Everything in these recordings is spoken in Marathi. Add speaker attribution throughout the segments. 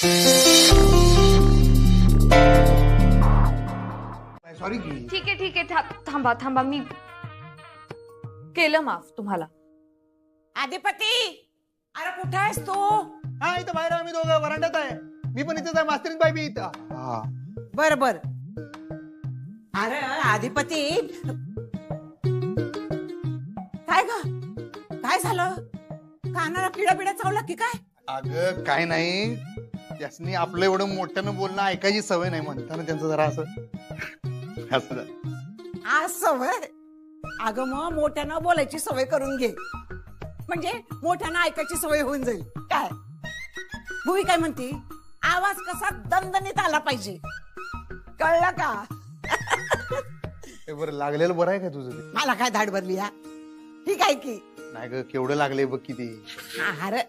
Speaker 1: सॉरी की.
Speaker 2: ठीक आहे थांबा थांबा, मी केलं माफ तुम्हाला.
Speaker 3: आदिपती, अरे कुठे आहेस तू?
Speaker 1: हा इथं बाहेर आम्ही दोघं वरांड्यात आहे. मी पण इथेच आहे. मास्तरीन बाई बी इथं. हा
Speaker 3: बर बर. अरे आदिपती, काय ग, काय झालं? कानाला किडा बिडा चावला की काय?
Speaker 1: अगं काय नाही, त्यासनी आपलं एवढं मोठ्यानं बोलणं ऐकायची सवय नाही म्हणताना त्यांचं जरा असं
Speaker 3: आज सवय? अगं मग मोठ्यानं बोलायची सवय करून घे, म्हणजे मोठ्यानं ऐकायची सवय होऊन जाईल. काय भुई काय म्हणती? आवाज कसा दणदणीत आला पाहिजे, कळलं का?
Speaker 1: बरं लागलेलं बरं आहे का तुझं ते?
Speaker 3: मला काय धाड भरली हा? ठीक आहे की
Speaker 1: नाही ग, केवढं लागले बघ किती.
Speaker 3: अरे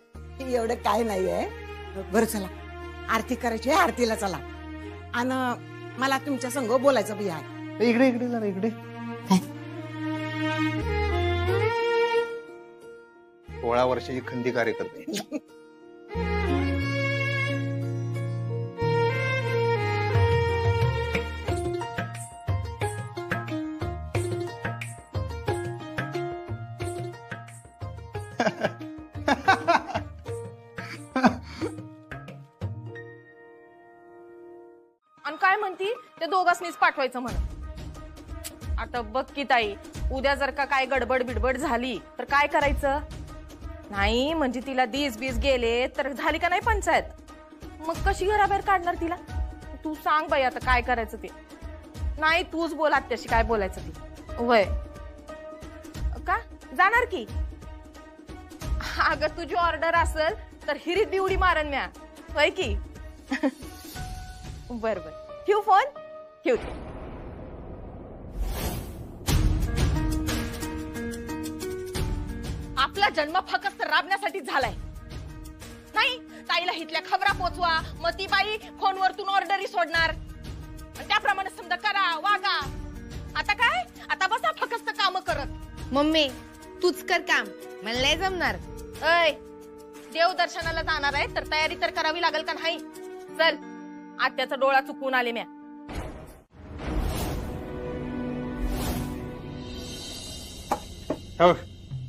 Speaker 3: एवढं काय नाहीये. बरं चला, आरती करायची आहे, आरतीला चला. आणि मला तुमच्या संग बोलायचं बी आहे.
Speaker 1: इकडे इकडे जरा इकडे. सोळा वर्षाची खंदी कार्यकर्ते.
Speaker 2: आणि काय म्हणती, ते दोघांनीच पाठवायचं म्हण. आता बघ की ताई, उद्या जर का काय गडबड बिडबड झाली तर काय करायचं? नाही म्हणजे तिला दीस बीस गेले तर झाली का नाही पंचायत? मग कशी घराबाहेर काढणार तिला? तू सांग बाई आता काय करायचं ते. नाही तूच बोल आत्याशी काय बोलायचं ते. वय का जाणार की? अगं तुझी ऑर्डर असेल तर हिरीत बी उडी मारन म्या, होय की? बर बर, ठेवू फोन, ठेवते. आपला जन्म फक्त राबण्यासाठी झालाय. नाही ताईला हितल्या खबरा पोचवा, मग ती बाई फोनवरतून ऑर्डरी सोडणार, त्याप्रमाणे समजा करा वागा. आता काय, आता बसा फक्त काम करत.
Speaker 4: मम्मी तूच कर काम, मला नाही जमणार.
Speaker 2: अय देव दर्शनाला जाणार आहे तर तयारी तर करावी लागेल का नाही? चल, आत्याचा डोळा चुकवून आले म्या.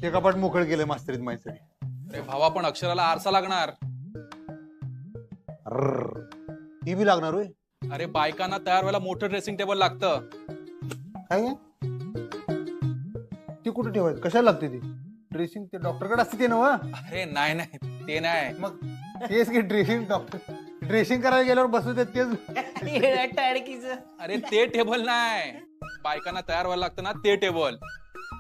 Speaker 1: ते कपाट मोकळ केलं मास्तरीत माहिती.
Speaker 5: अरे भावा, पण अक्षराला आरसा लागणार.
Speaker 1: ती बी लागणार होय?
Speaker 5: अरे बायकांना तयार व्हायला मोठं ड्रेसिंग टेबल लागतं.
Speaker 1: काय ती कुठे ठेवायचं? कशाला लागते ती ड्रेसिंग? ते डॉक्टरकडे असते ते नव्ह?
Speaker 5: अरे नाही नाही, ते नाही.
Speaker 1: मग तेच की ड्रेसिंग, डॉक्टर ड्रेसिंग करायला गेल्यावर बसू देत तेच.
Speaker 5: अरे ते टेबल नाही, बायकांना तयार व्हायला लागतं ना ते टेबल.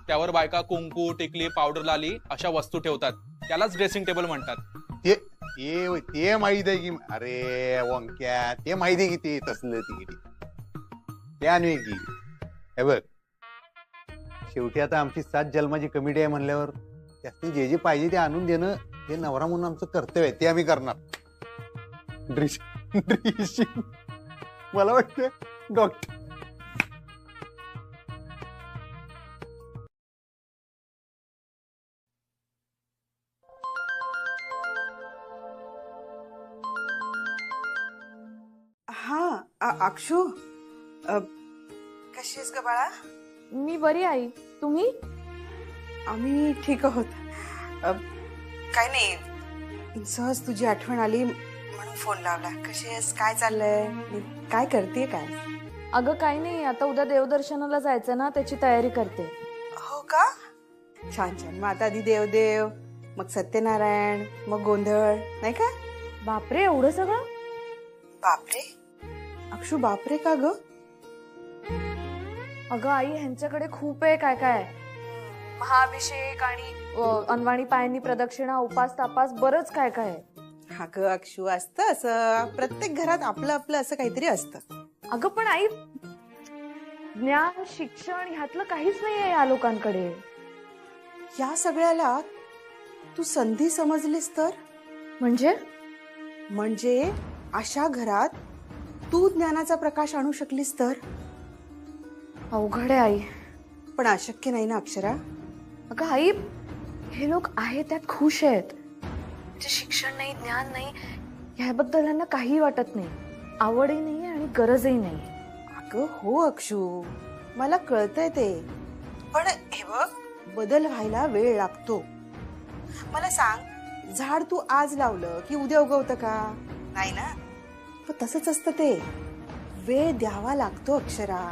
Speaker 5: त्यावर बायका कुंकू, टिकली, पावडर, लाली अशा वस्तू ठेवतात, त्यालाच ड्रेसिंग टेबल म्हणतात.
Speaker 1: ते ते माहित आहे की? अरे वंक्या, ते माहिती आहे की ते तसलं तिकीट ते आणू की. हे बघ, शेवटी आता आमची 7 जन्माची कमिटी आहे म्हणल्यावर त्यातून जे जे पाहिजे ते आणून देणं हे नवरा म्हणून आमचं कर्तव्य आहे, ते आम्ही करणार. ड्रेसिंग मला वाटतं डॉक्टर.
Speaker 6: हा अक्षू, कशी आहेस ग बाळा?
Speaker 2: मी बरी आई, तुम्ही?
Speaker 6: आम्ही ठीक आहोत. काय नाही, सहज तुझी आठवण आली म्हणून फोन लावला. कशी आहेस, काय चाललंय, काय करते काय?
Speaker 2: अगं काही नाही, आता उद्या देवदर्शनाला जायचं ना, त्याची तयारी करते.
Speaker 6: हो का? छान छान. मग आता आधी देवदेव, मग सत्यनारायण, मग गोंधळ, नाही का?
Speaker 2: बापरे, एवढं सगळं?
Speaker 6: बापरे अक्षू, बापरे का ग?
Speaker 2: अगं आई, ह्यांच्याकडे खूप आहे काय काय. महाअभिषेक आणि अनवाणी पायांनी प्रदक्षिणा, उपास तापास, बरंच काय काय आहे.
Speaker 6: हा ग अक्षू, असतं असं, प्रत्येक घरात आपलं आपलं असं काहीतरी असतं.
Speaker 2: अगं पण आई, ज्ञान शिक्षण ह्यातलं काहीच नाहीये या लोकांकडे.
Speaker 6: या सगळ्याला तू संधी समजलीस तर? म्हणजे अशा घरात तू ज्ञानाचा प्रकाश आणू शकलीस तर?
Speaker 2: अवघड आहे आई.
Speaker 6: पण अशक्य नाही ना अक्षरा?
Speaker 2: अगं आई, हे लोक आहे त्यात खुश आहेत. म्हणजे शिक्षण नाही, ज्ञान नाही, ह्याबद्दल यांना काही वाटत नाही, आवडही नाही आणि गरजही नाही.
Speaker 6: अगं हो अक्षू, मला कळतंय ते, पण हे बघ, बदल व्हायला वेळ लागतो. मला सांग, झाड तू आज लावलं की उद्या उगवतं का? नाही ना. पण तसंच असतं ते, वेळ द्यावा लागतो अक्षरा.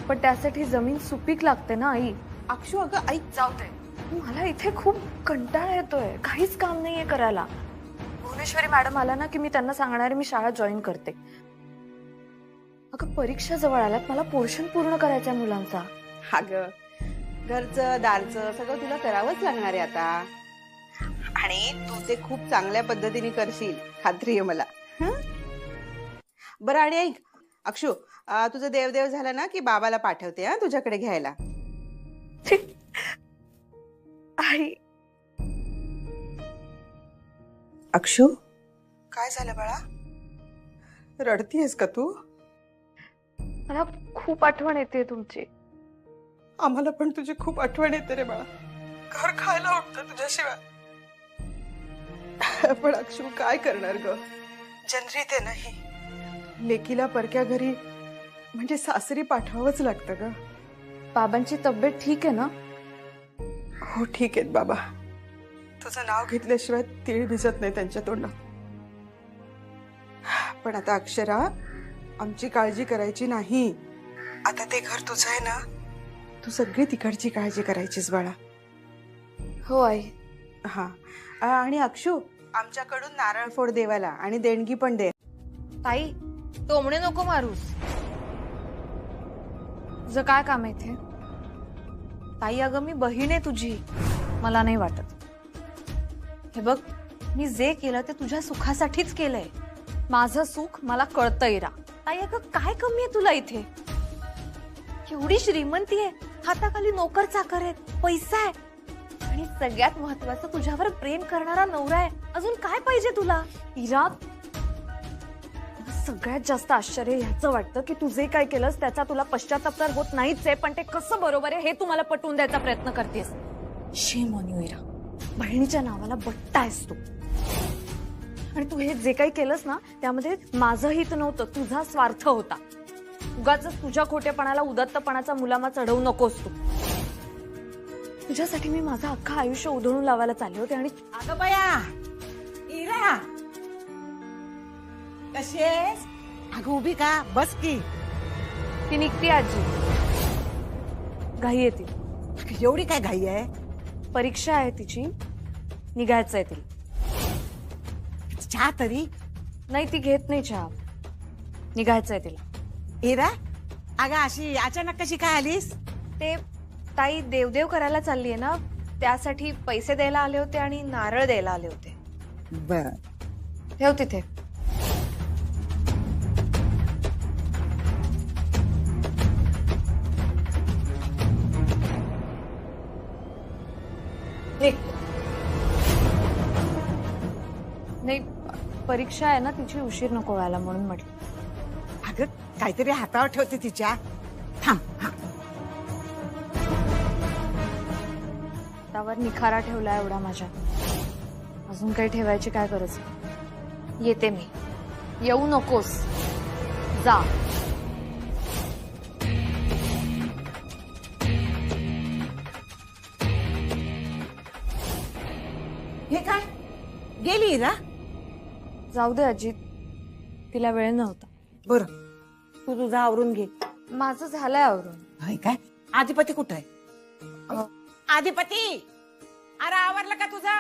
Speaker 2: पण त्यासाठी जमीन सुपीक लागते ना आई.
Speaker 6: अक्षू अगं ऐक,
Speaker 2: जाऊ दे, मला इथे खूप कंटाळा येतोय, काहीच काम नाहीये करायला. भुवनेश्वरी मॅडम आला ना की मी त्यांना सांगणार मी शाळा जॉईन करते. अगं परीक्षा जवळ आल्यात, मला पोर्शन पूर्ण करायचा मुलांचा.
Speaker 6: अगं घरचं दारचं सगळं तुला करावंच लागणार आहे आता, आणि तू ते खूप चांगल्या पद्धतीने करशील, खात्री आहे मला. हं? बरं आणि ऐक अक्षू, तुझं देवदेव झालं ना की बाबाला पाठवते हा तुझ्याकडे घ्यायला.
Speaker 2: आई,
Speaker 6: अक्षू काय झालं बाळा, रडतीयस का तू?
Speaker 2: मला खूप आठवण येते तुमची.
Speaker 6: आम्हाला पण तुझी खूप आठवण येते रे बाळा, घर खायला उठतं तुझ्याशिवाय. पण अक्षू काय करणार ग, जनरीत आहे नाही, लेकीला परक्या घरी म्हणजे सासरी पाठवावंच लागतं ग.
Speaker 2: बाबांची तब्येत ठीक आहे ना?
Speaker 6: हो ठीक आहेत बाबा, तुझं नाव घेतल्याशिवाय तीळ भिजत नाही त्यांच्या तोंडात. पण आता अक्षरा, आमची काळजी करायची नाही, आता ते घर तुझं आहे ना, तू सगळी तिकडची काळजी करायचीस बाळा.
Speaker 2: हो आई.
Speaker 6: हा, आणि अक्षू, आमच्याकडून नारळ फोड देवाला आणि देणगी पण दे.
Speaker 2: ताई, टोमणे नको मारूस. तुझं काय काम आहे इथे? ताई अगं मी बहीण आहे तुझी, मला नाही वाटत. हे बघ, मी जे केलं ते तुझ्या सुखासाठीच केलंय. माझं सुख मला कळतं इरा. ताई अगं काय कमी आहे तुला इथे? एवढी श्रीमंती आहे, हाताखाली नोकर चाकर आहेत, पैसा आहे, आणि सगळ्यात महत्वाचं तुझ्यावर प्रेम करणारा नवरा आहे. अजून काय पाहिजे तुला इरा? सगळ्यात जास्त आश्चर्य ह्याचं वाटतं की तू जे काय केलंस त्याचा तुला पश्चाताप तर होत नाहीच आहे, पण ते कसं बरोबर आहे हे तू मला पटवून द्यायचा प्रयत्न करतेस. शेम ऑन यू इरा. बहिणीच्या नावाला बट्टा आहेस तू. आणि तू हे जे काही केलंस ना त्यामध्ये माझं हित नव्हतं, तुझा स्वार्थ होता. उगाच तुझ्या खोटेपणाला उदात्तपणाचा मुलामा चढवू नकोस तू. तुझ्यासाठी मी माझं अख्खं आयुष्य उधळून लावायला चालले होते. आणि
Speaker 3: अगं बया, इरा कशी आहेस? अगं उभी का, बस की.
Speaker 2: ती निघती आजी, घाई येते.
Speaker 3: एवढी काय घाई आहे?
Speaker 2: परीक्षा आहे तिची, निघायचं आहे तिला.
Speaker 3: चहा तरी?
Speaker 2: नाही, ती घेत नाही चहा, निघायचंय तिला.
Speaker 3: इरा, अगं अशी अचानक कशी काय आलीस?
Speaker 2: ते ताई देवदेव करायला चाललीये ना, त्यासाठी पैसे द्यायला आले होते आणि नारळ द्यायला आले होते.
Speaker 3: बर,
Speaker 2: ठेव तिथे. नाही, परीक्षा आहे ना तिची, उशीर नको व्हायला म्हणून म्हटलं.
Speaker 3: अगं काहीतरी हातावर ठेवते तिच्या. थांब.
Speaker 2: त्यावर निखारा ठेवला एवढा माझ्या, अजून काही ठेवायची काय गरज? येते मी. येऊ नकोस, जा.
Speaker 3: हे काय गेली इरा?
Speaker 2: जाऊ दे अजित, तिला वेळ नव्हता.
Speaker 6: बर, तू तुझं आवरून घे.
Speaker 2: माझं झालंय आवरून.
Speaker 3: होय काय? आधिपती कुठं आहे? आधिपती, अरे आवरलं का तुझा?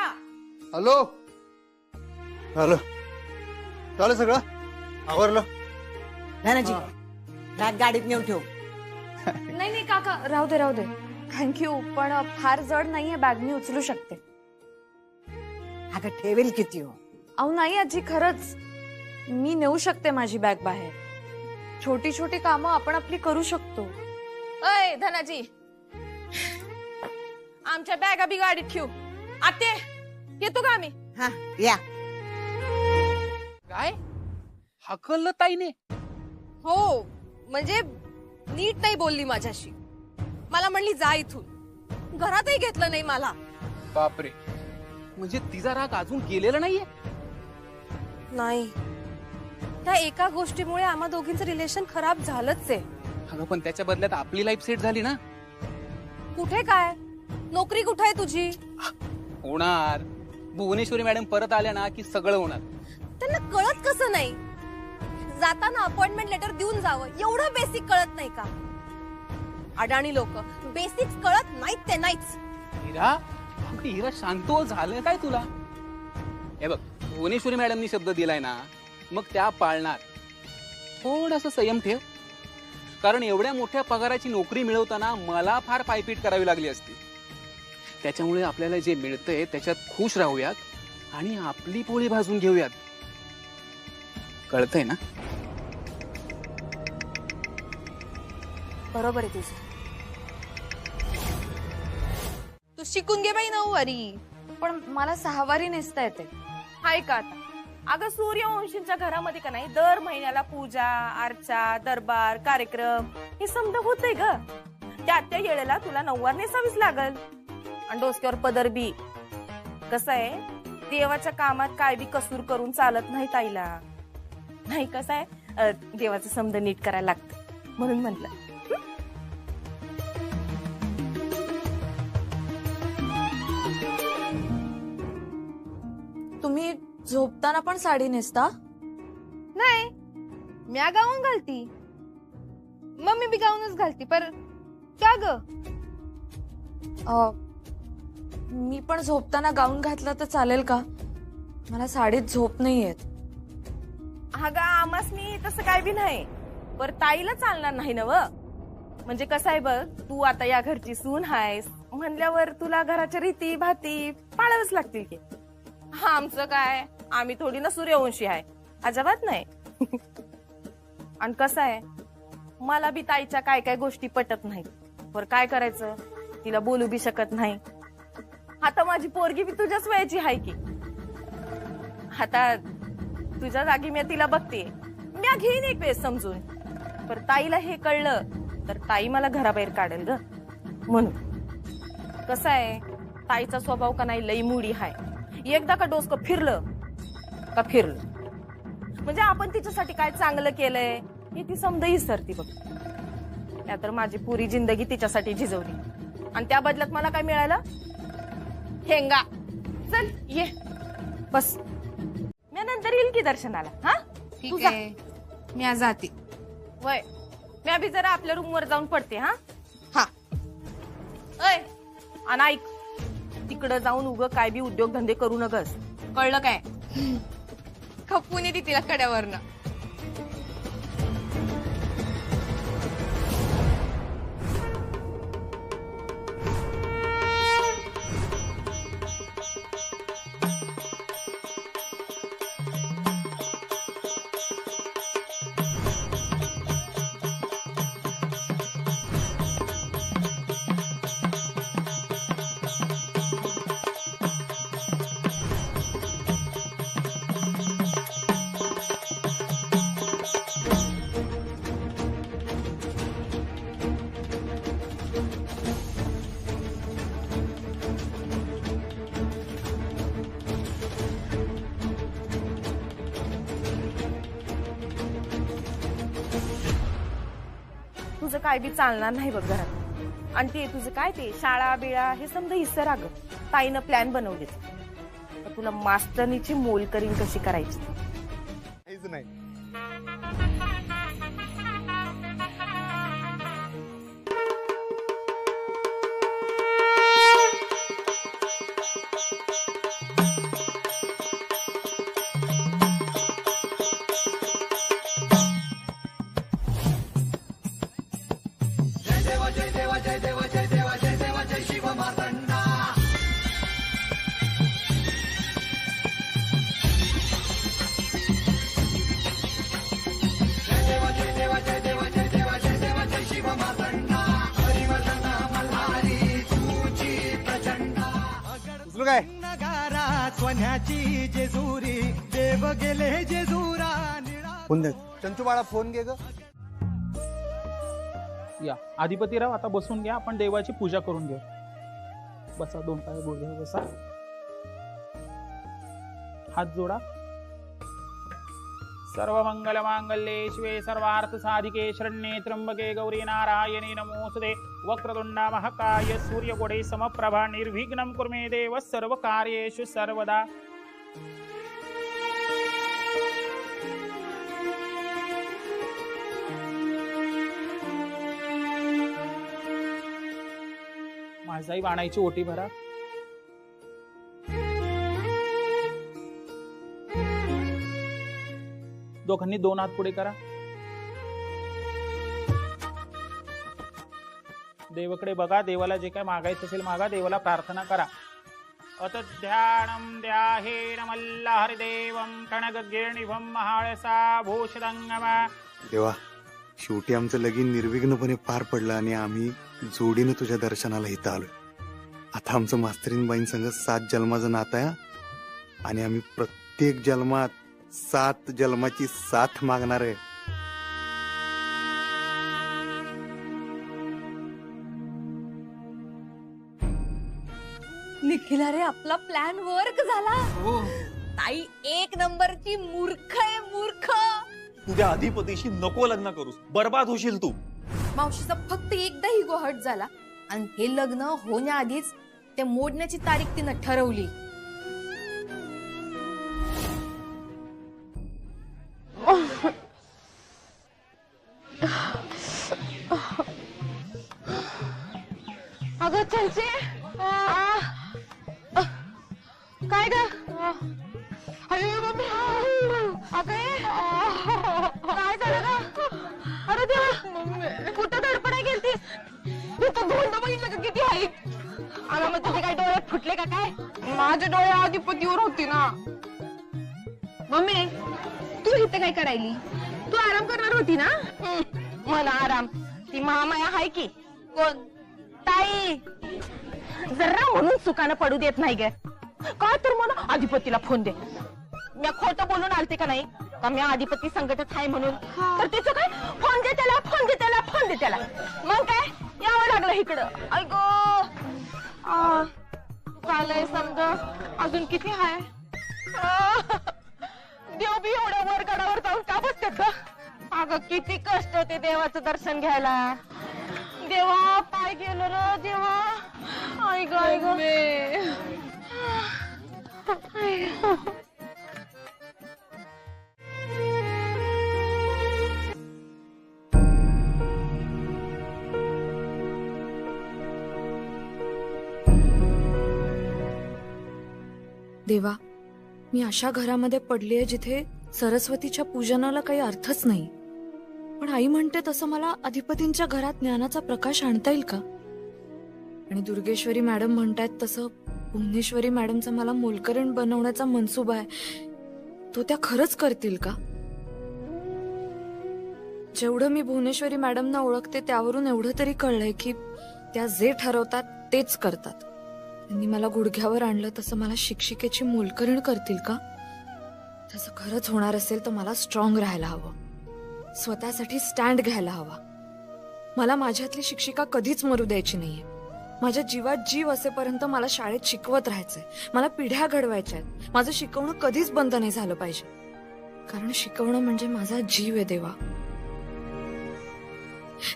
Speaker 1: हॅलो हॅलो, चालेल सगळं आवरलं.
Speaker 3: धनाजी, बॅग गाडीत नेऊन ठेव.
Speaker 2: नाही नाही काका, राहू दे राहू दे. थँक्यू, पण फार जड नाहीये बॅग, मी उचलू शकते.
Speaker 3: अगं ठेवेल किती हो?
Speaker 2: अहो नाही आजी, खरंच मी नेऊ शकते माझी बॅग बाहेर. छोटी छोटी कामं आपण आपली करू शकतो. अय धनाजी, आमच्या बॅगा बी गाडीत ठेवू. आते येतो का आम्ही?
Speaker 3: हा या.
Speaker 5: काय हकललं ताईने?
Speaker 2: हो, म्हणजे नीट नाही बोलली माझ्याशी. मला म्हणली जा इथून, घरातही घेतलं नाही मला.
Speaker 5: बापरे, म्हणजे तिचा राग अजून गेलेला नाहीये?
Speaker 2: नाही, त्या एका गोष्टीमुळे आम्हा दोघींचं रिलेशन खराब झालंच आहे.
Speaker 7: अगं पण त्याच्या बदल्यात आपली लाईफ सेट झाली ना.
Speaker 2: कुठे काय, नोकरी कुठे आहे तुझी?
Speaker 7: होणार. भुवनेश्वरी मॅडम परत आल्या ना की सगळं होणार.
Speaker 2: त्यांना कळत कसं नाही? जाताना अपॉइंटमेंट लेटर देऊन जावं एवढं बेसिक कळत नाही का? अडाणी लोक, बेसिक्स कळत नाहीत ते नाहीच.
Speaker 7: हिरा, अगं हिरा शांत हो, झालं काय तुला? हे बघ, भुवनेश्वरी मॅडमनी शब्द दिलाय ना, मग त्या पाळणार. थोडासा संयम ठेव, कारण एवढ्या मोठ्या पगाराची नोकरी मिळवताना मला फार पायपीट करावी लागली असती. त्याच्यामुळे आपल्याला जे मिळतंय त्याच्यात खुश राहूयात आणि आपली पोळी भाजून घेऊयात. कळतंय ना?
Speaker 2: बरोबर आहे तुझं.
Speaker 4: तू शिकून घे बाई नऊवारी. पण मला सहावारी नेसता येते.
Speaker 2: हाय का आता? अगं सूर्यवंशींच्या घरामध्ये का नाही दर महिन्याला पूजा अर्चा दरबार कार्यक्रम हे समजा होतंय ग. त्या वेळेला तुला नऊवार नेसावीच लागल. आणि डोसक्यावर पदर बी. कसं आहे, देवाच्या कामात काय बी कसूर करून चालत नाही ताईला. नाही कसं आहे, देवाचं समज नीट करायला लागतं म्हणून म्हटलं.
Speaker 4: तुम्ही झोपताना पण साडी नेसता? नाही, म्या गाऊन घालती. मम्मी बी गाऊनच घालती. पर क्या ग? मी पण झोपताना गाऊन घातला तर चालेल का? मला साडीत झोप नाही येत.
Speaker 2: अगं आमासनी तसं काय बी नाही, पर ताईला चालणार नाही ना व. म्हणजे कसं आहे बघ, तू आता या घरची सून आहेस म्हणल्यावर तुला घराच्या रीती भाती पाळावच लागतील की. हा आमचं काय, आम्ही थोडी ना सूर्यवंशी आहे, अजिबात नाही. आणि कसं आहे, मला बी ताईच्या काय काय गोष्टी पटत नाही. पर काय करायचं, तिला बोलू बी शकत नाही. आता माझी पोरगी बी तुझ्याच वयाची आहे की. आता तुझ्या जागी मी तिला बघते, मी घेईन एक वेळ समजून. पर ताईला हे कळलं तर ताई मला घराबाहेर काढेल ग. म्हणून कसं आहे, ताईचा स्वभाव का नाही लई मुडी आहे. एकदा का डोसकं फिरलं का फिरलं. म्हणजे आपण तिच्यासाठी काय चांगलं केलंय हे ती समजा विसरती बघ. त्या तर माझी पुरी जिंदगी तिच्यासाठी झिजवली आणि त्या बदल्यात मला काय मिळालं? हेंगा. चल ये बस, मी नंतर येईल की दर्शनाला. हा
Speaker 4: ठीक आहे, मी आज जाते.
Speaker 2: वय मी अभि जरा आपल्या रूम वर जाऊन पडते. हा
Speaker 4: हा.
Speaker 2: अय आणि ऐक, तिकडं जाऊन उग काय बी उद्योगधंदे करू नगस, कळलं काय?
Speaker 4: खपून येते तिला कड्यावरनं.
Speaker 2: तुझं काय बी चालणार नाही बघ घरात. आणि ते तुझं काय ते शाळा बिळा हे समजा हिस्सर अगं. ताईनं प्लॅन बनवले, तुला मास्तरनीची मोलकरीण कशी करायची.
Speaker 1: काहीच नाही. दुसरं काय?
Speaker 8: सोन्याची जेजुरी देव गेले जेजुरा.
Speaker 1: फोन दे चंचू बाळा, फोन घे ग.
Speaker 9: या अधिपतीराव, आता बसून घ्या, आपण देवाची पूजा करून घेऊ. बसा, दोन पाय गुडघ्यावर बसा, हात जोडा. सर्व मंगल मांगल्ये शिवे सर्वार्थ साधिके शरण्ये त्र्यंबके गौरी नारायणी नमोस्तुते वक्रतुंडा महाकाय सूर्यकोटि समप्रभा निर्विघ्नं कुरु मे देव सर्व कार्येषु सर्वदा. माझाही वाणायची ओटी भरा. दोघांनी 2 हात पुढे करा. देवाकडे बघा. देवाला जे काय मागायचं असेल मागा. देवाला प्रार्थना करा. अत ध्यानम ध्याहेन मल्लहरिदेवं कणगगीर्णिभं महाळसा भूषदंगमा.
Speaker 1: देवा, शेवटी आमचं लगीन निर्विघ्नपणे पार पडलं आणि आम्ही जोडीनं तुझ्या दर्शनाला इथं आलोय. आता आमचं मास्तरीनबाईंसंग 7 जन्माचं नातं आहे आणि आम्ही प्रत्येक जन्मात 7 जन्माची साथ मागणार आहे.
Speaker 4: निखिल अरे आपला प्लॅन वर्क झाला. ताई 1 नंबरची मूर्ख आहे मूर्ख.
Speaker 10: तुझ्या अधिपतीशी नको लग्न करूस, बर्बाद होशील तू.
Speaker 2: मावशीचा फक्त एकदा इगो हट झाला आणि हे लग्न होण्याआधीच ते मोडण्याची तारीख तिनं ठरवली.
Speaker 4: अगं चलचे काय ग? अरे मम्मी काय झालं ग? अरे देवा कुठं धडपडा गेलतीस? तू तर धोंड बघितलं का किती आहे? अगं मग तुझे काय डोळे फुटले का काय? माझे डोळे अधिपतीवर होती ना. मम्मी तू इथे काय करायली? तू आराम करणार होती ना? मला आराम ती महामाया आहे की. कोण? ताई. जरा म्हणून सुकानं पडू देत नाही ग. काय तर मला अधिपतीला फोन दे. मी खोटं बोलून आलते का नाही का मी अधिपती संकटात आहे म्हणून? तर तिचं काय फोन दे त्याला फोन दे त्याला फोन दे त्याला. मग काय यावं लागलं इकडं. ऐको चालय समजा अजून किती आहे? देव बी एवढ्या वर गडावर जाऊन का बसतात ग? अगं किती कष्ट होते देवाचं दर्शन घ्यायला. देवा पाय गेलो र देवा. आई ग आई ग. देवा मी अशा घरामध्ये पडली आहे जिथे सरस्वतीच्या पूजनाला काही अर्थच नाही. पण आई म्हणते तसं मला अधिपतींच्या घरात ज्ञानाचा प्रकाश आणता येईल का? आणि दुर्गेश्वरी मॅडम म्हणतायत तसं भुवनेश्वरी मॅडमचा मला मोलकरीण बनवण्याचा मनसुबा आहे. तो त्या खरंच करतील का? जेवढं मी भुवनेश्वरी मॅडमना ओळखते त्यावरून एवढं तरी कळलंय की त्या जे ठरवतात तेच करतात. त्यांनी मला गुडघ्यावर आणलं तसं मला शिक्षिकेची मोलकरीण करतील का? तसं खरंच होणार असेल तर मला स्ट्रॉंग राहायला हवं. स्वतःसाठी स्टँड घ्यायला हवा. मला माझ्यातली शिक्षिका कधीच मरू द्यायची नाहीये. माझ्या जीवात जीव असेपर्यंत मला शाळेत शिकवत राहायचंय. मला पिढ्या घडवायच्या आहेत. माझं शिकवणं कधीच बंद नाही झालं पाहिजे. कारण शिकवणं म्हणजे माझा जीव आहे देवा.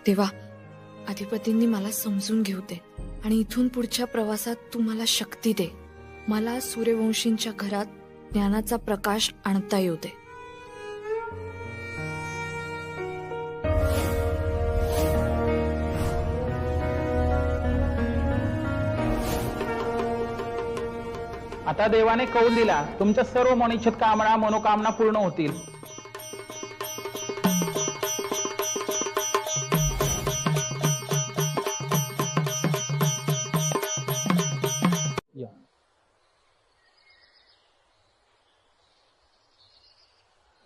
Speaker 4: देवा अधिपतींनी मला समजून घेऊ दे आणि इथून पुढच्या प्रवासात तू मला शक्ती दे. मला सूर्यवंशींच्या घरात ज्ञानाचा प्रकाश आणता येऊ दे.
Speaker 9: आता देवाने कौल दिला तुमच्या सर्व मनिच्छित कामना मनोकामना पूर्ण होतील.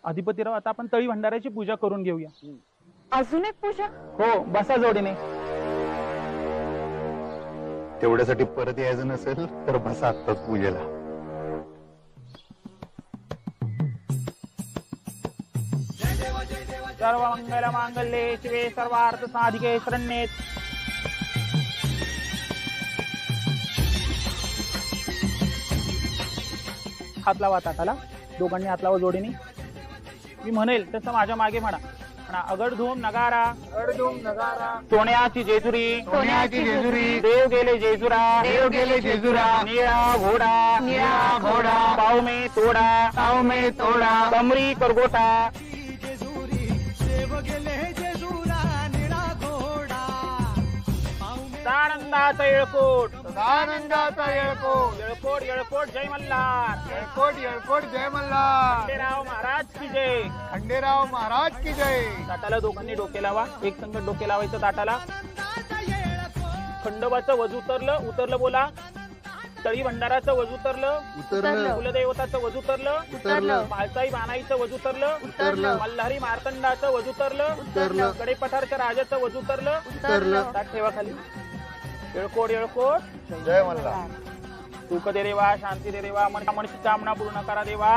Speaker 9: अधिपतीराव आता आपण तळी भंडाऱ्याची पूजा करून घेऊया.
Speaker 4: अजून एक पूजा?
Speaker 9: हो बसा जोडीने.
Speaker 1: तेवढ्यासाठी परत यायचं नसेल तर बसा आत्ताच पूजेला.
Speaker 9: सर्व मंगल मांगल्ये शिवे सर्वार्थ साधिके शरण्ये. हात लावा ताटाला. दोघांनी हात लावा जोडीने. मी म्हणेल तसं माझ्या मागे म्हणा. अगडधूम नगारा, अगडधूम नगारा, सोन्याची जेजुरी, सोन्याची जेजुरी, देव गेले जेजुरा, देव गेले जेजुरा, निळा घोडा, निळा घोडा, पाव में तोडा, पाव में तोडा, कमरी करगोटा,
Speaker 8: जेजुरी देव गेले जेजुरा निळा घोडा.
Speaker 9: सदानंदाचा येळकोट, सदानंदाचा येळकोट, येळकोट येळकोट जय मल्हार, येळकोट येळकोट जय मल्हार, खंडेराव महाराज की जय, खंडेराव महाराज की जय. ताटाला दोघांनी डोके लावा, एक संगत डोके लावायचं ताटाला. खंडोबाचं वजू उतरलं, उतरलं बोला. तळी भंडाराचं वजू उतरलं,
Speaker 1: उतरलं.
Speaker 9: कुलदैवताचं वजू उतरलं,
Speaker 1: उतरलं.
Speaker 9: माळसाई बानाईचं वजू उतरलं,
Speaker 1: उतरलं.
Speaker 9: मल्हारी मार्तंडाचं वजू उतरलं,
Speaker 1: उतरलं.
Speaker 9: कडेपठारच्या राजाचं वजू उतरलं,
Speaker 1: उतरलं.
Speaker 9: ताट ठेवा खाली. येळकोट येळकोट
Speaker 1: जय मल्हार.
Speaker 9: सुख दे देवा, शांती दे देवा, मनची कामना पूर्ण करा देवा,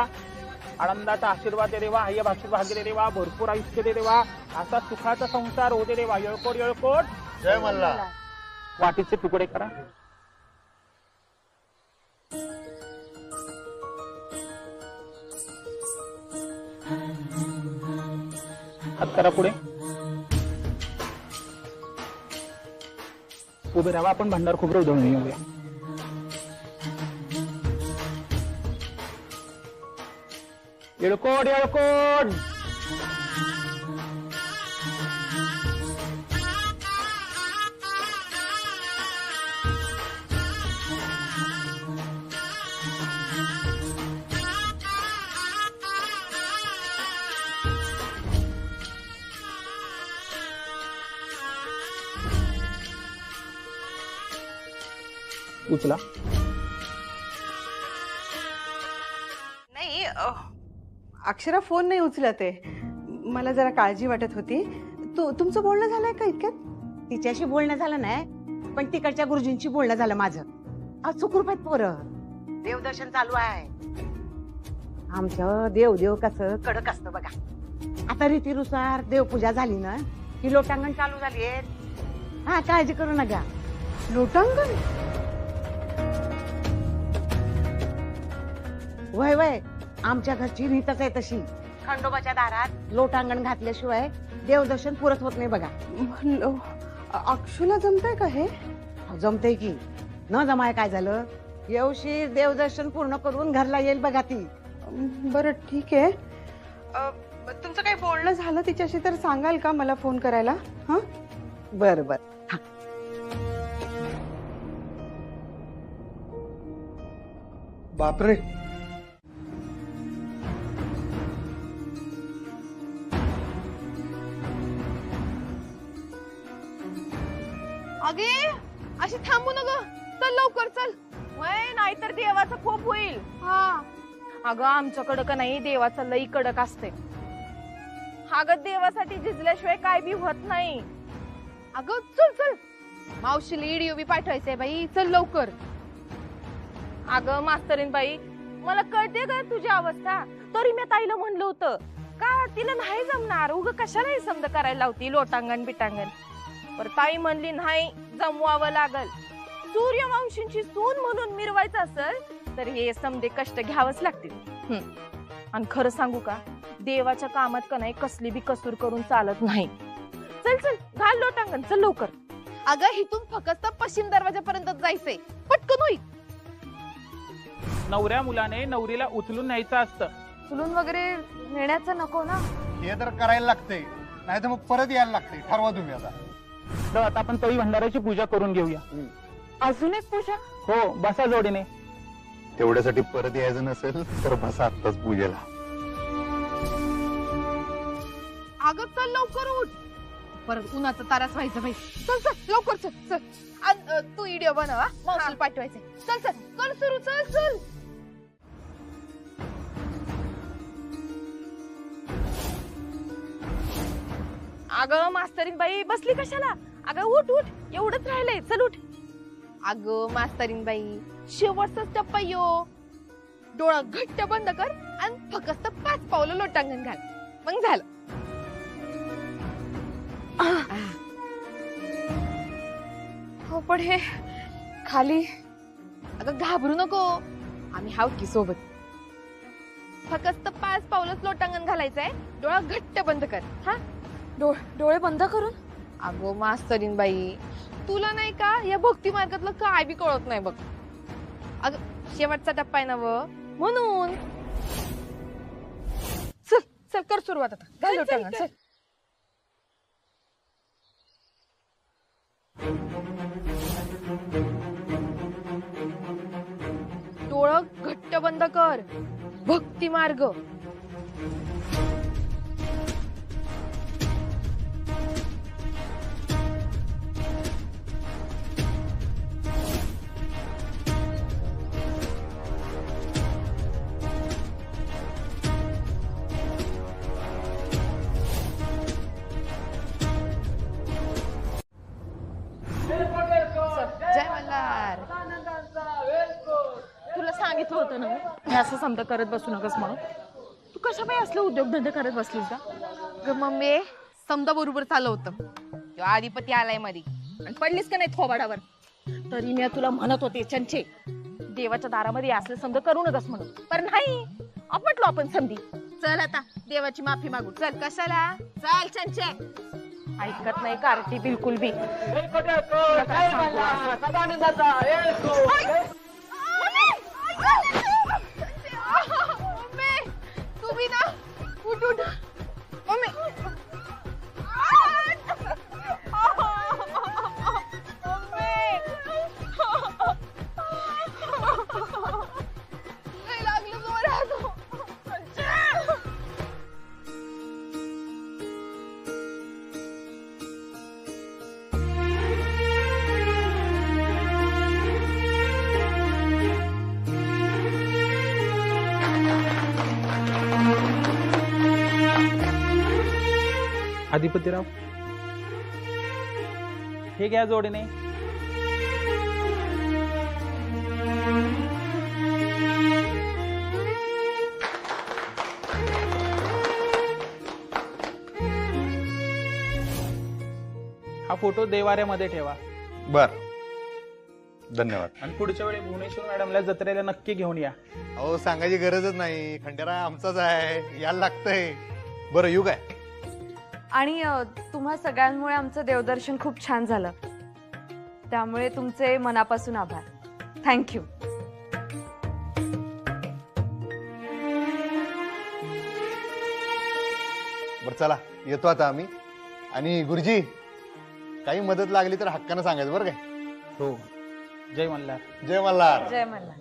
Speaker 9: आनंदाचा आशीर्वाद दे देवा, हय्य भाग्य दे देवा, भरपूर आयुष्य दे देवा, असा सुखाचा संसार होते देवा. येळकोट येळकोट
Speaker 1: जय मल्हार.
Speaker 9: वाटीचे तुकडे करा. हात करा पुढे. उभे राहा, आपण भंडार खोबरं उधळून येऊया. येळकोट येळकोट. उचला.
Speaker 6: नाही अक्षरा फोन नाही उचलत आहे. मला जरा काळजी वाटत होती. तुमचं बोलणं झालंय का इतक्यात?
Speaker 3: तिच्याशी बोलणं झालं नाही, पण तिकडच्या गुरुजींशी बोलणं झालं माझं. आज सुखरूप आहेत पोरं, देवदर्शन चालू आहे. आमचं देव कसं कडक असतं बघा. आता रीतीनुसार देवपूजा झाली ना की लोटांगण चालू झाली आहे. हा, काळजी करू नका.
Speaker 6: लोटांगण?
Speaker 3: वय वय, आमच्या घरची रीतच आहे तशी. खंडोबाच्या दारात लोटांगण घातल्याशिवाय देवदर्शन पुरत होत नाही बघा.
Speaker 6: अक्षुला जमतंय का हे?
Speaker 3: जमतंय की. न जमाय काय झालं, येवशीर देवदर्शन पूर्ण करून घरला येईल बघा ती.
Speaker 6: बरं ठीक आहे. तुमचं काही बोलणं झालं तिच्याशी तर सांगाल का मला फोन करायला? हा,
Speaker 3: बरं बरं.
Speaker 1: बापरे.
Speaker 2: अगे अशी थांबू नका, चल लवकर चल. वय नाहीतर देवाचा कोप होईल. हा अगं आमच्याकडं का नाही, देवाचं लई कडक असते. अगं देवासाठी झिजल्याशिवाय काय बी होत नाही. अगं चल चल, मावशीला ईडीओ बी पाठवायचंय बाई, चल लवकर. अगं मास्तरीन बाई, मला कळते का तुझी अवस्था, तरी मी ताईला म्हणलं होतं का तिला नाही जमणार, उग कशाला हे समज करायला लावती लोटांगण बिटांगण. पर ताई म्हणली नाही, जमवावं लागल. सूर्यवंशींची सून म्हणून मिरवायचं असेल तर हे समजे कष्ट घ्यावंच लागतील. आणि खरं सांगू का, देवाच्या कामात का नाही कसली बी कसूर करून चालत नाही. चल चल घाल लोटांगण, चल लवकर. अगं हिथून फक्त पश्चिम दरवाजापर्यंत जायचंय, पटकन होईल.
Speaker 9: नवऱ्या मुलाने नवरीला उचलून न्यायचं असतं.
Speaker 2: उचलून वगैरे नेण्याचं नको ना.
Speaker 1: हे तर करायला लागतंय, नाही तर मग परत यायला लागतंय. ठरवा तुम्ही आता.
Speaker 9: तर आता आपण तळी भंडाराची पूजा करून घेऊया.
Speaker 2: अजून एक पूजा?
Speaker 9: हो, बसा जोडीने.
Speaker 1: तेवढ्यासाठी परत यायचं नसेल तर बसा आत्ताच पूजेला.
Speaker 2: अगं चल लवकर उठ, परत उन्हाचा तारास व्हायचं बाई. चल चल लवकर चल चल. तू व्हिडिओ बनवा, मावशीला पाठवायचंय. चल चल कर सुरू, चल चल. अगं मास्तरीन बाई बसली कशाला? अगं उठ उठ, एवढंच राहिलंय, चल उठ. अगं मास्तरीन बाई, शेवटचा टप्पा यो. डोळा घट्ट बंद कर आणि फक्त 5 पावलं लोटांगण घाल, मग झालं. हो पण हे खाली. अगं घाबरू नको, आम्ही हाव की सोबत. फक्त 5 पावलंच लोटांगण घालायचंय. डोळा घट्ट बंद कर. हा डोळे बंद करून. अगो मास्तरीन बाई, तुला नाही का या भक्ती मार्गातलं काय बी कळत नाही बघ. अग शेवटचा टप्पा आहे ना व, म्हणून चल चल कर सुरुवात आता. घाल लोटांगण चल. डोळं घट्ट बंद कर. भक्ती मार्ग. जय मल्हार. तुला सांगितलं होतं ना मी असं समजा करत बसू नकस म्हणून. तू कशा पाय असले उद्योगधंदे करत बसलीस का ग मम्मी? समजा बरोबर चाललं होतं. आधिपती आलाय मध्ये आणि पडलीस का नाही थोबाडावर. तरी मी तुला म्हणत होते चंचे, देवाच्या दारामध्ये असले समजा करू नकस म्हणून. पण नाही, आपटलो आपण समधी. चल आता देवाची माफी मागू. चल. कशाला? चल चंचे. ऐकत नाही कार्टी बिलकुल बी. तुम्ही ना उठ उठ मम्मी. लागलं जोरात.
Speaker 9: अधिपतीराव, हे घ्या जोडीने. हा फोटो देवाऱ्यामध्ये ठेवा.
Speaker 1: बर, धन्यवाद.
Speaker 9: आणि पुढच्या वेळी भुवनेश्वर मॅडमला जत्रेला नक्की घेऊन या.
Speaker 1: अहो सांगायची गरजच नाही, खंडेराय आमचाच आहे, यायला लागतंय. बरं येऊ काय?
Speaker 11: आणि तुम्हा सगळ्यांमुळे आमचं देवदर्शन खूप छान झालं. त्यामुळे तुमचे मनापासून आभार. थँक्यू.
Speaker 1: बरं चला येतो आता आम्ही. आणि गुरुजी, काही मदत लागली तर हक्कानं सांगायचं बरं काय?
Speaker 9: हो. जय मल्हार.
Speaker 1: जय मल्हार.
Speaker 11: जय मल्हार.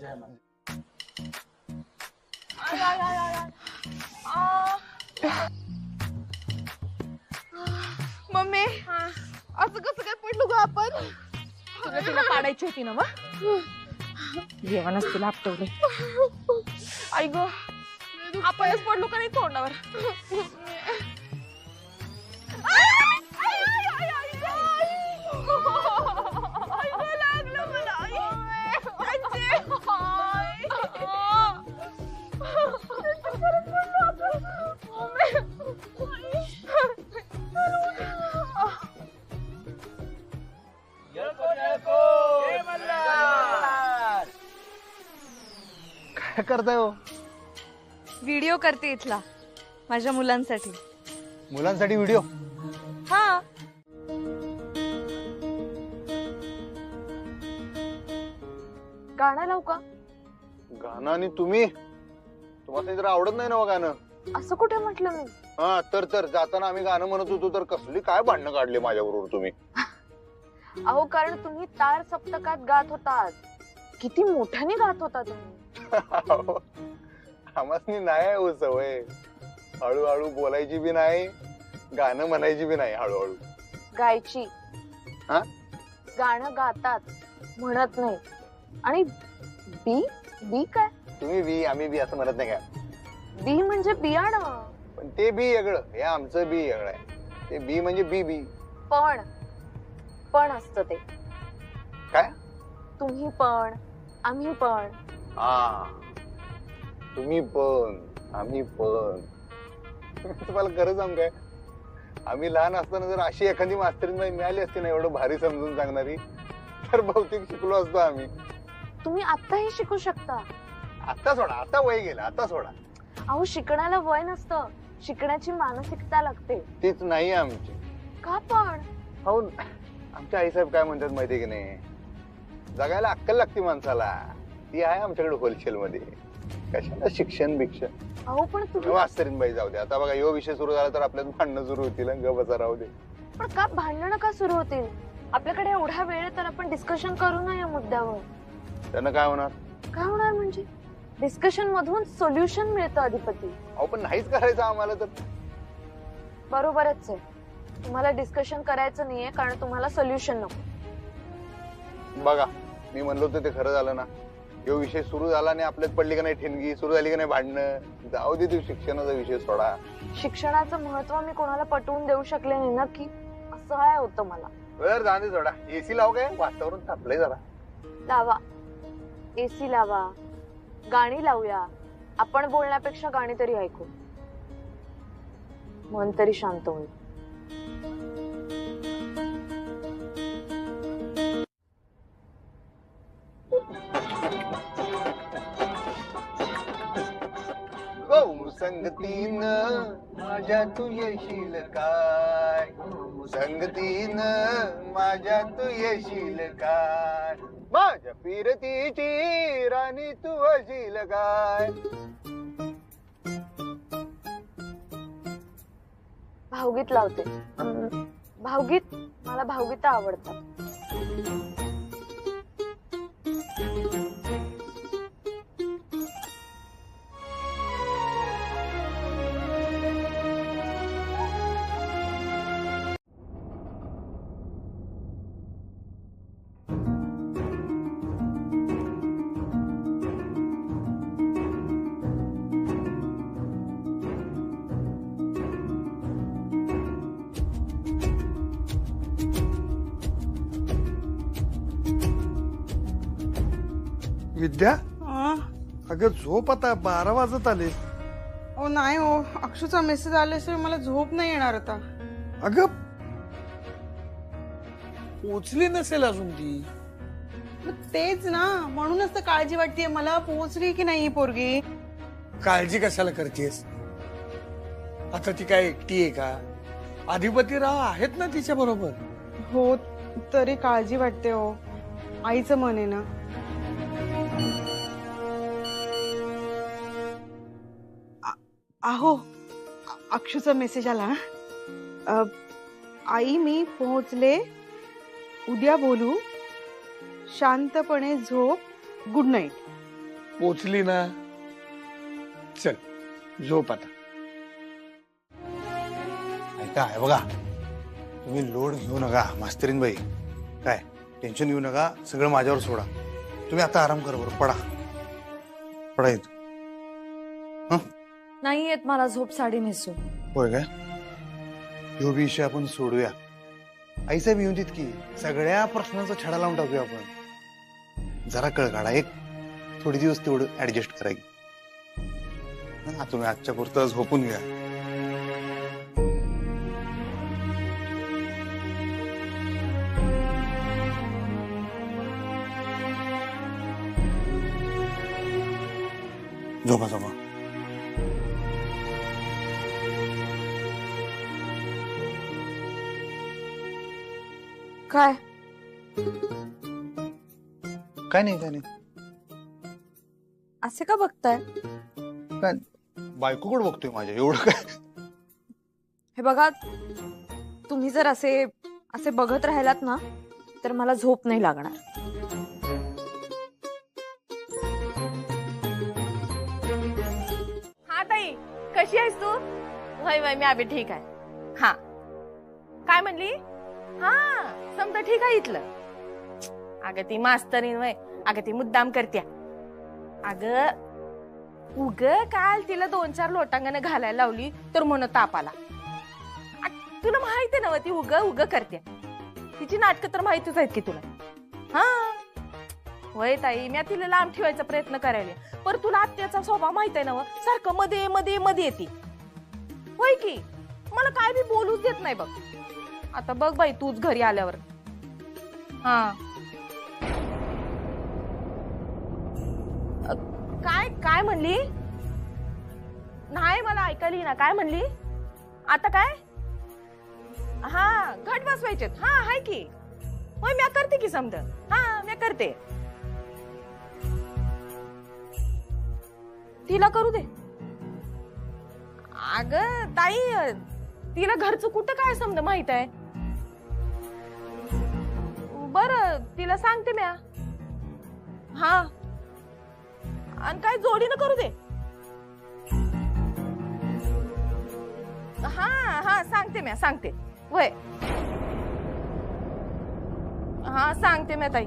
Speaker 2: मम्मी असं कसं काय पडलो ग आपण? तुला तिला पाडायची होती ना मग. देवानच तुला आपटवले. आई ग, आपणच पडलो का नाही तोंडावर? लागलं मला.
Speaker 1: काय करताय हो?
Speaker 11: व्हिडिओ करते इथला माझ्या मुलांसाठी.
Speaker 1: मुलांसाठी व्हिडिओ?
Speaker 11: हा.
Speaker 2: गाणं लावू का?
Speaker 1: गाणं? आणि तुम्ही, तुम्हाला जरा आवडत नाही ना गाणं?
Speaker 2: असं कुठे म्हटलं मी?
Speaker 1: हा तर जाताना आम्ही गाणं म्हणत होतो तर कसली काय भांडणं काढली माझ्या बरोबर तुम्ही.
Speaker 2: अहो कारण तुम्ही तार सप्तकात गात होतात. किती मोठ्याने गात होता तुम्ही.
Speaker 1: आम्हाला नाही हो सवय. हळूहळू बोलायची बी नाही, गाणं म्हणायची बी नाही. हळूहळू
Speaker 2: गायची.
Speaker 1: हा?
Speaker 2: गाणं गातात, म्हणत नाही. आणि बी बी काय?
Speaker 1: तुम्ही बी आम्ही बी असं म्हणत नाही का?
Speaker 2: बी म्हणजे बियाणं.
Speaker 1: पण ते बी वेगळं, हे आमचं बी वेगळं आहे. ते बी म्हणजे बी बी.
Speaker 2: पण असतं ते.
Speaker 1: काय?
Speaker 2: तुम्ही पण, आम्ही पण.
Speaker 1: हा, तुम्ही पण आम्ही पण. तुम्हाला खरं सांगू काय, आम्ही लहान असताना जर अशी एखादी मास्तरीण बाई मिळाली असती ना एवढं भारी समजून सांगणारी, तर बहुतेक शिकलो असतो आम्ही.
Speaker 2: तुम्ही आताही शिकू शकता.
Speaker 1: आता सोडा, आता वय गेलं, आता सोडा.
Speaker 11: अहो शिकण्याला वय नसतं, शिकण्याची मानसिकता लागते.
Speaker 1: तीच नाही आमची.
Speaker 11: का पण?
Speaker 1: हो, आमच्या आईसाहेब काय म्हणतात माहितीये की नाही, जगायला अक्कल लागते माणसाला, ती आहे आमच्याकडे होलसेल मध्ये. कशाला शिक्षण भिक्षण.
Speaker 11: अहो पण तुम्ही
Speaker 1: मास्तरीन बाई जाऊ दे आता. बघा यो विषय सुरू झाला तर आपल्यात भांडणं सुरू होतील. ग बसा राहू दे.
Speaker 11: पण का भांडणं का सुरू होतील? आपल्याकडे एवढा वेळ आहे तर आपण डिस्कशन करू ना या मुद्द्यावर.
Speaker 1: त्यानं काय होणार?
Speaker 11: काय होणार म्हणजे डिस्कशन मधून सोल्युशन मिळतं अधिपती.
Speaker 1: अहो पण नाहीच करायचं आम्हाला तर.
Speaker 11: बरोबरच आहे, तुम्हाला डिस्कशन करायचं नाहीये कारण तुम्हाला सोल्युशन नको.
Speaker 1: बघा मी म्हणलो होतं ते खरं झालं ना. यो विषय सुरू झाला नाही, आपल्यात पडली का नाही ठिणगी, सुरू झाली का नाही भांडणं. जाऊ दे, तू शिक्षणाचा विषय सोडा.
Speaker 11: शिक्षणाचं महत्व मी कोणाला पटवून देऊ शकले नाही ना, की असं काय होतं मला.
Speaker 1: बर जाऊ दे सोडा. एसी लाव काय, वातावरण तापलंय जरा.
Speaker 11: लावा एसी, लावा गाणी लावूया. आपण बोलण्यापेक्षा गाणी तरी ऐकू, मन तरी शांत होईल.
Speaker 1: संगतीन माझ्या तू येशील काय, संगतीन माझ्या तू येशील काय, माझ्या फिरतीची राणी तू अशील काय.
Speaker 11: भावगीत लावते. भावगीत, मला भावगीत आवडतात.
Speaker 12: विद्या, अगं झोप आता, 12 वाजत आले.
Speaker 6: ओ नाही हो, अक्षूचा मेसेज आल्याशिवाय मला झोप नाही येणार आता.
Speaker 12: अगं पोचली नसेल अजून ती.
Speaker 6: तेच ना, म्हणूनच तर काळजी वाटतेय मला, पोहोचली की नाही ही पोरगी.
Speaker 12: काळजी कशाला करतेस? आता ती काय एकटी आहे का? अधिपतीराव आहेत ना तिच्या बरोबर.
Speaker 6: हो, तरी काळजी वाटते हो. आईचं मन आहे ना. अहो, अक्षूचा मेसेज आला. आई मी पोहोचले, उद्या बोलू, शांतपणे झोप, गुड नाईट.
Speaker 12: पोचली ना, चल झोप आता.
Speaker 1: ऐका आहे बघा, तुम्ही लोड घेऊ नका मास्तरीन बाई. काय टेन्शन घेऊ नका, सगळं माझ्यावर सोडा. तुम्ही आता आराम करा, बरं पडा पडा येत.
Speaker 11: नाही येत मला झोप साडी नेसून.
Speaker 1: होय काय? ह्यो विषय आपण सोडूया. आईसाहेब येऊन देत की सगळ्या प्रश्नांचा छडा लावून टाकूया आपण. जरा कळ काढा, एक थोडी दिवस तेवढं ऍडजस्ट करायची. तुम्ही आजच्या पुरतं झोपून घ्या. झोपा झोपा.
Speaker 11: काय
Speaker 1: काय नाही काय नाही.
Speaker 11: असे का बघताय?
Speaker 1: काय बायकोकडे बघतोय माझ्या, एवढं काय.
Speaker 11: हे बघा, तुम्ही जर असे असे बघत राहिलात ना तर मला झोप नाही लागणार.
Speaker 2: हा ताई, कशी आहेस तू? वय वय मी अभि ठीक आहे. हा काय म्हणली? हा समजा ठीक आहे इथलं. अगं ती मास्तरीन वय, अगं ती मुद्दाम करत्या. अगं उग काल तिला 2-4 लोटांगण घालायला लावली तर म्हणून ताप आला. तुला माहिती आहे ना ती उग उग करत्या. तिची नाटकं तर माहितीच आहेत की तुला. हा वय ताई, मी तिला लांब ठेवायचा प्रयत्न करायला, पर तुला आत्याचा स्वभाव माहित आहे ना, सारखं मध्ये मध्ये मध्ये येते. होय की मला काय बी बोलूच देत नाही बघ. आता बघ बाई तूच घरी आल्यावर. हा काय काय म्हणली? नाही मला ऐकायला येईना. काय म्हणली आता? काय? हा घट बसवायचे. हा हाय की. होय मी करते की समज. हा मी करते. तिला करू दे. अग ताई तिला घरचं कुठं काय समज माहित आहे. बर तिला सांगते म्या. हा आणि काय जोडीनं करू दे. हा हा सांगते म्या सांगते. वय हा सांगते म्या ताई.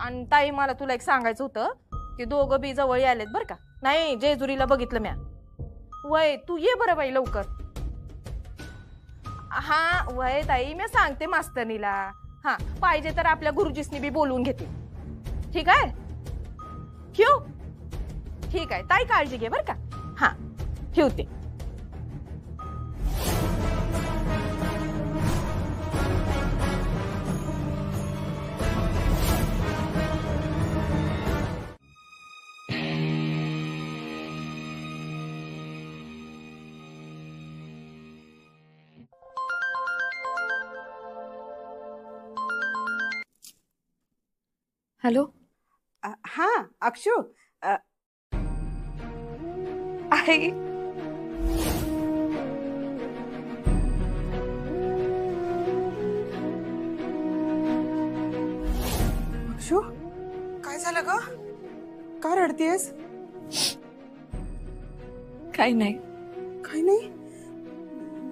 Speaker 2: आणि ताई मला तुला एक सांगायचं होतं की दोघं बी जवळ आलेत बर का. नाही जेजुरीला बघितलं म्या. वय तू ये बरं बाई लवकर. हा वय ताई मी सांगते मास्तरनीला. हा पाहिजे तर आपल्या गुरुजीसनी बी बोलवून घेते. ठीक आहे ठेव. ठीक आहे ताई काळजी घे बर का. हा ठेवते.
Speaker 11: हॅलो.
Speaker 6: हा अक्षू.
Speaker 11: आई
Speaker 6: अक्षू काय झालं ग? का रडतेस?
Speaker 11: काही नाही.
Speaker 6: काही नाही?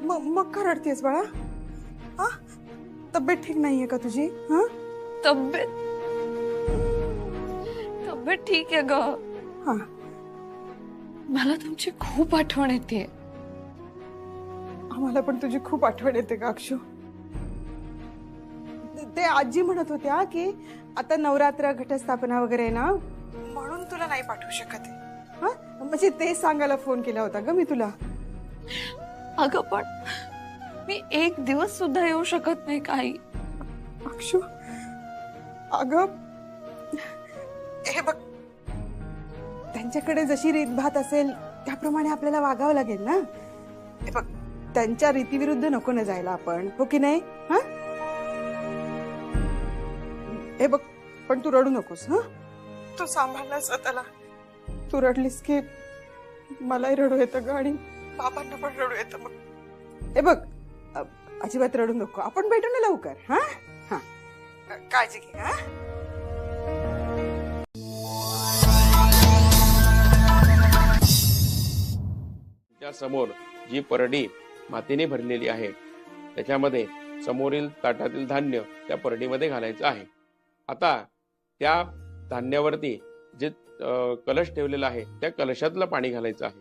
Speaker 6: मग का रडतेस बाळा? हा तब्येत ठीक नाहीये का तुझी? हा
Speaker 11: तब्येत ठीक आहे ग.
Speaker 6: हा
Speaker 11: मला तुमची खूप आठवण येते.
Speaker 6: आम्हाला पण तुझी खूप आठवण येते का अक्षू? ते आजी म्हणत होत्या की आता नवरात्र घटस्थापना वगैरे आहे ना म्हणून तुला नाही पाठवू शकत आहे. हा म्हणजे ते सांगायला फोन केला होता ग मी तुला.
Speaker 11: अगं पण मी एक दिवस सुद्धा येऊ शकत नाही काही.
Speaker 6: अक्षू अगं हे बघ त्यांच्याकडे जशी रीतभात असेल त्याप्रमाणे आपल्याला वागावं लागेल ना. हे बघ त्यांच्या रीतीविरुद्ध नको ना जायला आपण. हो की नाही? हा हे बघ पण तू रडू नकोस. हा तू सांभाळला स्वतःला. तू रडलीस की मलाही रडू येतं ग आणि बाबांना पण रडू येतं. मग हे बघ अजिबात रडू नको. आपण भेटू ना लवकर. हा हा काळजी घे. हा
Speaker 13: त्या समोर जी परडी मातीने भरलेली आहे त्याच्यामध्ये समोरील ताटातील धान्य त्या परडीमध्ये घालायचं आहे. आता त्या धान्यावरती जे कलश ठेवलेला आहे त्या कलशातलं पाणी घालायचं आहे.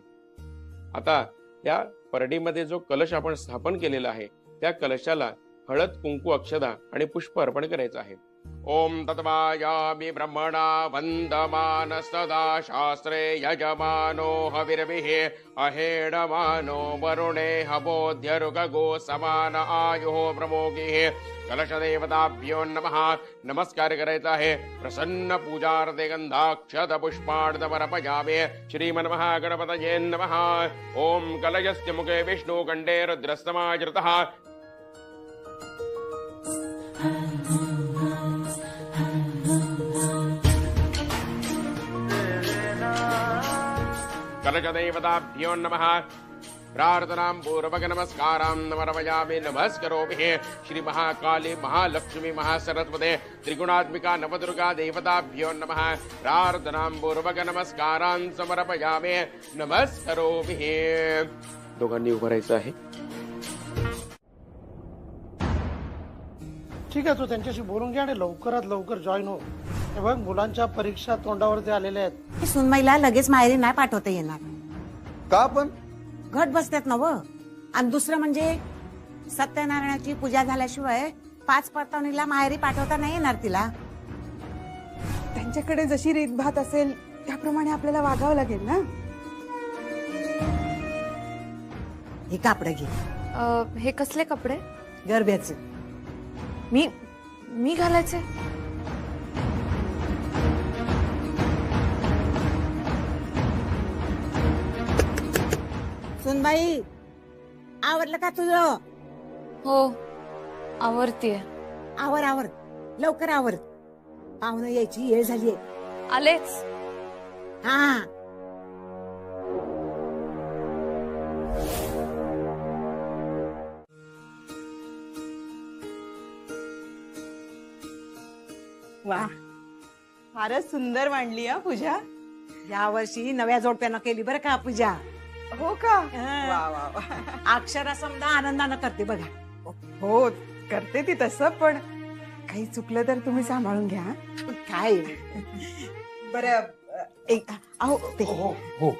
Speaker 13: आता त्या परडीमध्ये जो कलश आपण स्थापन केलेला आहे त्या कलशाला हळद कुंकू अक्षदा आणि पुष्प अर्पण करायचं आहे. ओम तत्वायामि ब्रह्मणा वंदमान सदा शास्त्रे यजमानो हविर्भिः अहेडमानो वरुणे हवोध्यरुगो समान आयुः प्रमोगिः. कलशदेवताभ्यो नमः. नमस्कार करायचा आहे. प्रसन्न पूजार्थे गंधाक्षत पुष्पार्धमर्पयामि. श्रीमन्मः गणपतये नमः. ओम कलशस्य मुखे विष्णुकण्ठे रुद्रस्तमाजृतः. कलशदेवताभ्यो नमः. प्रार्थनां पूर्वक नमस्कारां नमर्पयामि. नमस्करोमि. श्री महाकाली महालक्ष्मी महासरस्वते त्रिगुणात्मिका नवदुर्गा देवताभ्यो नमः. प्रार्थनां पूर्वक नमस्कारां समर्पयामि. नमस्करोमि. दोघांनी उभं राहायचं आहे.
Speaker 12: ठीक आहे, तू त्यांच्याशी बोलून घ्या आणि लवकरात लवकर जॉईन हो. हे बघ मुलांच्या परीक्षा तोंडावरती आलेल्या आहेत.
Speaker 3: सुनबाईला लगेच माहेरी नाही पाठवता येणार.
Speaker 1: का पण?
Speaker 3: घट बसतात ना व. आणि दुसरं म्हणजे सत्यनारायणाची पूजा झाल्याशिवाय 5 परतावणीला माहेरी पाठवता नाही येणार तिला.
Speaker 6: त्यांच्याकडे जशी रीतभात असेल त्याप्रमाणे आपल्याला वागावं लागेल ना.
Speaker 3: हे कापड घे.
Speaker 11: हे कसले कपडे?
Speaker 3: गरब्याचे.
Speaker 11: मी घालायचे?
Speaker 3: सुनबाई आवरलं का तुझं?
Speaker 11: हो आवरतीये.
Speaker 3: आवर आवर लवकर आवर, पाहुणं यायची वेळ झालीये.
Speaker 11: आलेच.
Speaker 3: हा
Speaker 6: वा, फारच सुंदर मांडली हा पूजा.
Speaker 3: या वर्षी नव्या जोडप्यानं केली बरं का पूजा.
Speaker 6: हो का?
Speaker 3: हा.
Speaker 6: वा वा वा.
Speaker 3: अक्षरा समजा आनंदानं करते बघा.
Speaker 6: हो करते ती तसं, पण काही चुकलं तर तुम्ही सांभाळून घ्या.
Speaker 3: काय
Speaker 6: बरं एक अहो ते
Speaker 12: हो हो.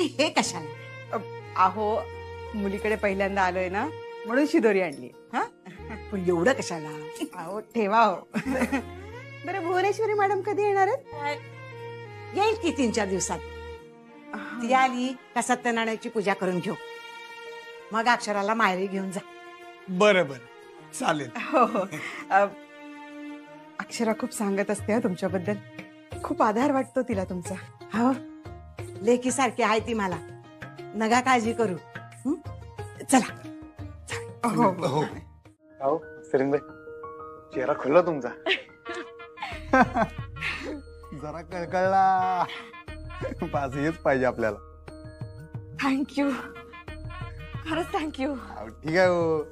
Speaker 3: हे कशाला?
Speaker 6: अहो मुलीकडे पहिल्यांदा आलोय ना, म्हणून शिदोरी आणली. हा
Speaker 3: पण एवढं कशाला?
Speaker 6: अहो ठेवा हो. बरं भुवनेश्वरी मॅडम कधी येणार आहेत?
Speaker 3: येईल की 3-4 दिवसात. ती आली का सत्यनारायणाची पूजा करून घेऊ, मग अक्षराला माहेरी घेऊन जा.
Speaker 12: बरं बरं चालेल.
Speaker 6: हो हो. अक्षरा खूप सांगत असते हा तुमच्याबद्दल. खूप आधार वाटतो तिला तुमचा.
Speaker 3: हो लेकी सारखी आहे ती मला, नगा काळजी करू. हं? चला.
Speaker 6: हो
Speaker 12: हो.
Speaker 1: अहो सरिनबाई, चेहरा खुलला तुमचा. जरा कळकळला. पास हेच पाहिजे आपल्याला.
Speaker 11: थँक्यू, खरंच थँक्यू.
Speaker 1: अहो, ठीक आहे हो.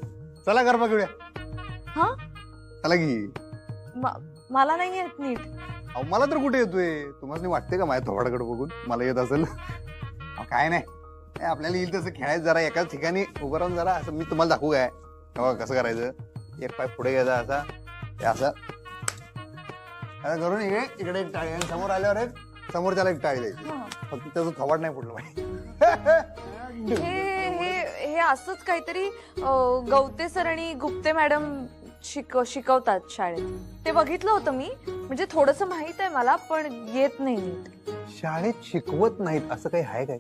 Speaker 1: चला गरबा घेऊया.
Speaker 11: हा
Speaker 1: चला की.
Speaker 11: मला नाही येत नीट.
Speaker 1: अहो मला तर कुठे येतोय, तुम्हाला वाटते का माझ्या थोबाडाकडे बघून मला येत असेल? अहो, काय नाही, आपल्याला येईल तसं खेळायचं. जरा एकाच ठिकाणी उभं राहून जरा असं मी तुम्हाला दाखवू काय कसं करायचं. एक पाय पुढे घ्यायचा असा, हे असं करून इकडे एक टाळी, आणि समोर आल्यावर एक समोरच्याला एक टाळी द्यायची. फक्त त्याचं थोबाड नाही फुटलं पाहिजे.
Speaker 11: हे असंच काहीतरी गवते सर आणि गुप्ते मॅडम शिकवतात शाळेत. ते बघितलं होतं मी, म्हणजे थोडस माहित आहे मला, पण येत नाही नीट.
Speaker 1: शाळेत शिकवत नाहीत असं काही आहे काय?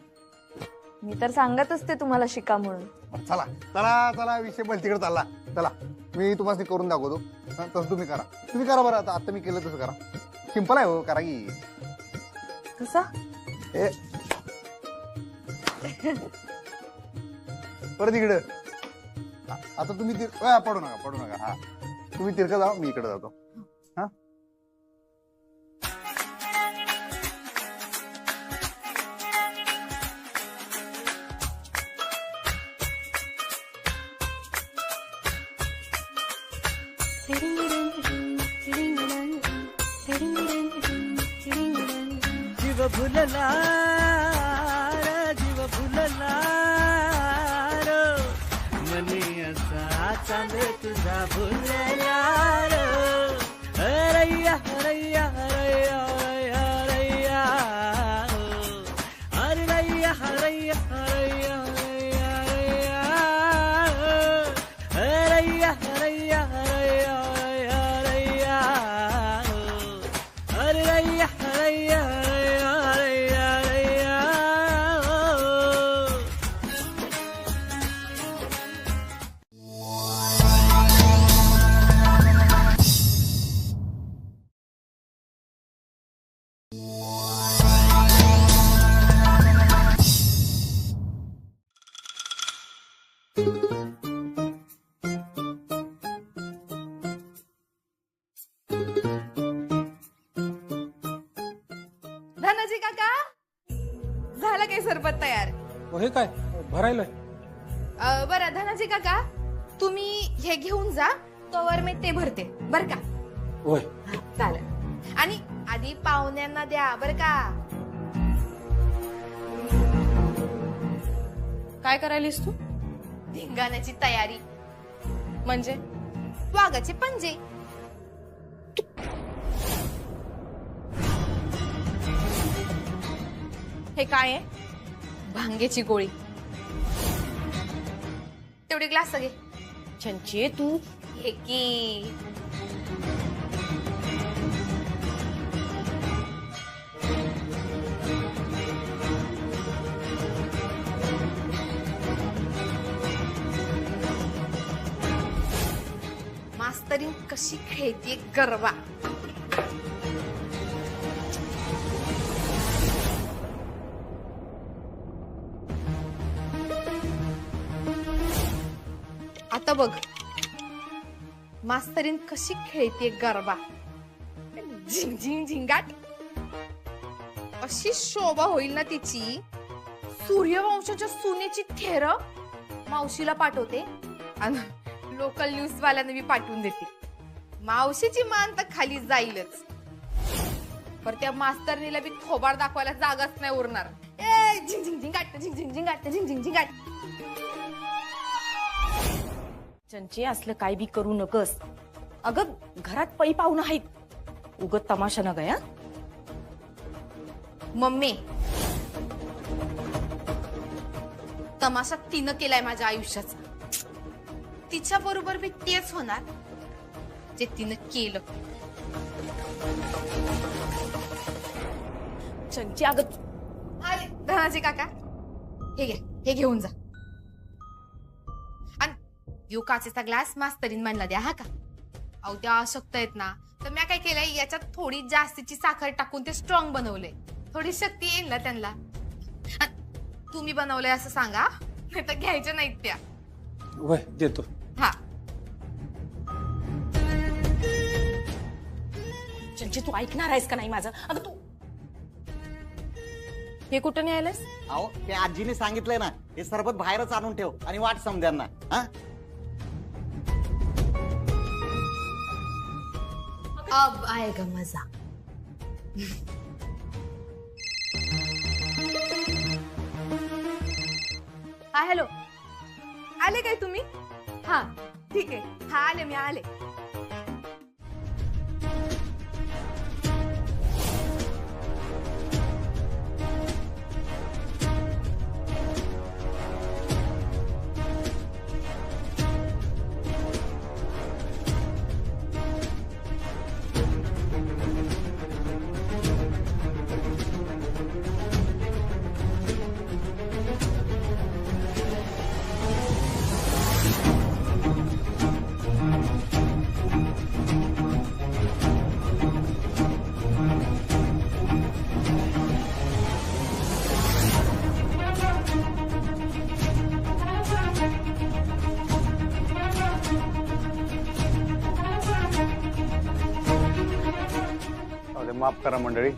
Speaker 11: मी तर सांगत असते तुम्हाला शिका म्हणून.
Speaker 1: चला चला चला, विषय बोल तिकडे चालला. चला मी तुम्हाला करून दाखवतो. तसं तुम्ही करा बरं. आता मी केलं तसं करा. सिंपल आहे हो, करा की.
Speaker 11: कसा?
Speaker 1: परत इकडं. आता तुम्ही पडू नका. हा तुम्ही तिरकं जावा, मी इकडे जातो. हा
Speaker 8: जीव भुलला जीव भुलला मनी असा चांदे तुझा भुलला हरैया हरैया हरैया हरैया हरैया हरैया हरैया हरैया हरैया हरैया हरैया हरैया
Speaker 2: धनाजी काका, झालं काय सरबत तयार?
Speaker 9: हे काय भरायला?
Speaker 2: बरं धनाजी काका, तुम्ही हे घेऊन जा, तोवर मी ते भरते बर का?
Speaker 9: होय
Speaker 2: चालेल. आणि आधी पाहुण्यांना द्या बर का? काय करायलीस तू? धिंगाण्याची तयारी. म्हणजे वाघाचे पंजे. हे काय आहे? भांगेची गोळी. तेवढे ग्लास घे. छंचे तू हे की. मास्तरीन कशी खेळते गरबा.
Speaker 8: 「
Speaker 2: आता बघ मास्तरीन कशी खेळते गरबा, झिंग झिंग झिंगाट. अशी शोभा होईल ना तिची. सूर्यवंशाच्या सुनेची थेर मावशीला पाठवते आणि लोकल न्यूज वाल्यांना मी पाठवून देते. मावशीची मान तर खाली जाईलच, पर त्या मास्तरणीला बी थोबाड दाखवायला जागाच नाही उरणार. ए झिंग झिंग झिंगाट, झिंग झिंग झिंगाट, झिंग झिंग झिंगाट. चंचे असलं काय बी करू नकस. अगं घरात पै पाहुणं आहेत, उगत तमाशा न गया. मम्मी तमाशा तिनं केलाय माझ्या आयुष्याचा. तिच्या बरोबर बी तेच होणार जे तिनं केलं. चंची अगं, अरे धनाजी काका हे घ्या, हे घेऊन जा. आणि यो काचेचा ग्लास मास्तरीन म्हणला द्या हा का. अहो त्या अशक्त आहेत ना, तर मी काय केलंय याच्यात थोडी जास्तीची साखर टाकून ते स्ट्रॉंग बनवलंय. थोडी शक्ती येईल ना त्यांना. तुम्ही बनवलंय असं सांगा, नाही तर घ्यायच्या नाहीत त्या.
Speaker 12: वय देतो.
Speaker 2: हा चंची तू ऐकणार आहेस का नाही माझं. अगं तू हे कुठं न्यायलास.
Speaker 14: अहो ते आजीने सांगितलंय ना, हे सरबत बाहेरच आणून ठेव आणि वाट समद्यांना. हा
Speaker 2: अब आएगा मजा. हा हॅलो, आले काय तुम्ही. हा ठीक आहे, हा आले मी आले.
Speaker 1: माफ करा मंडळी,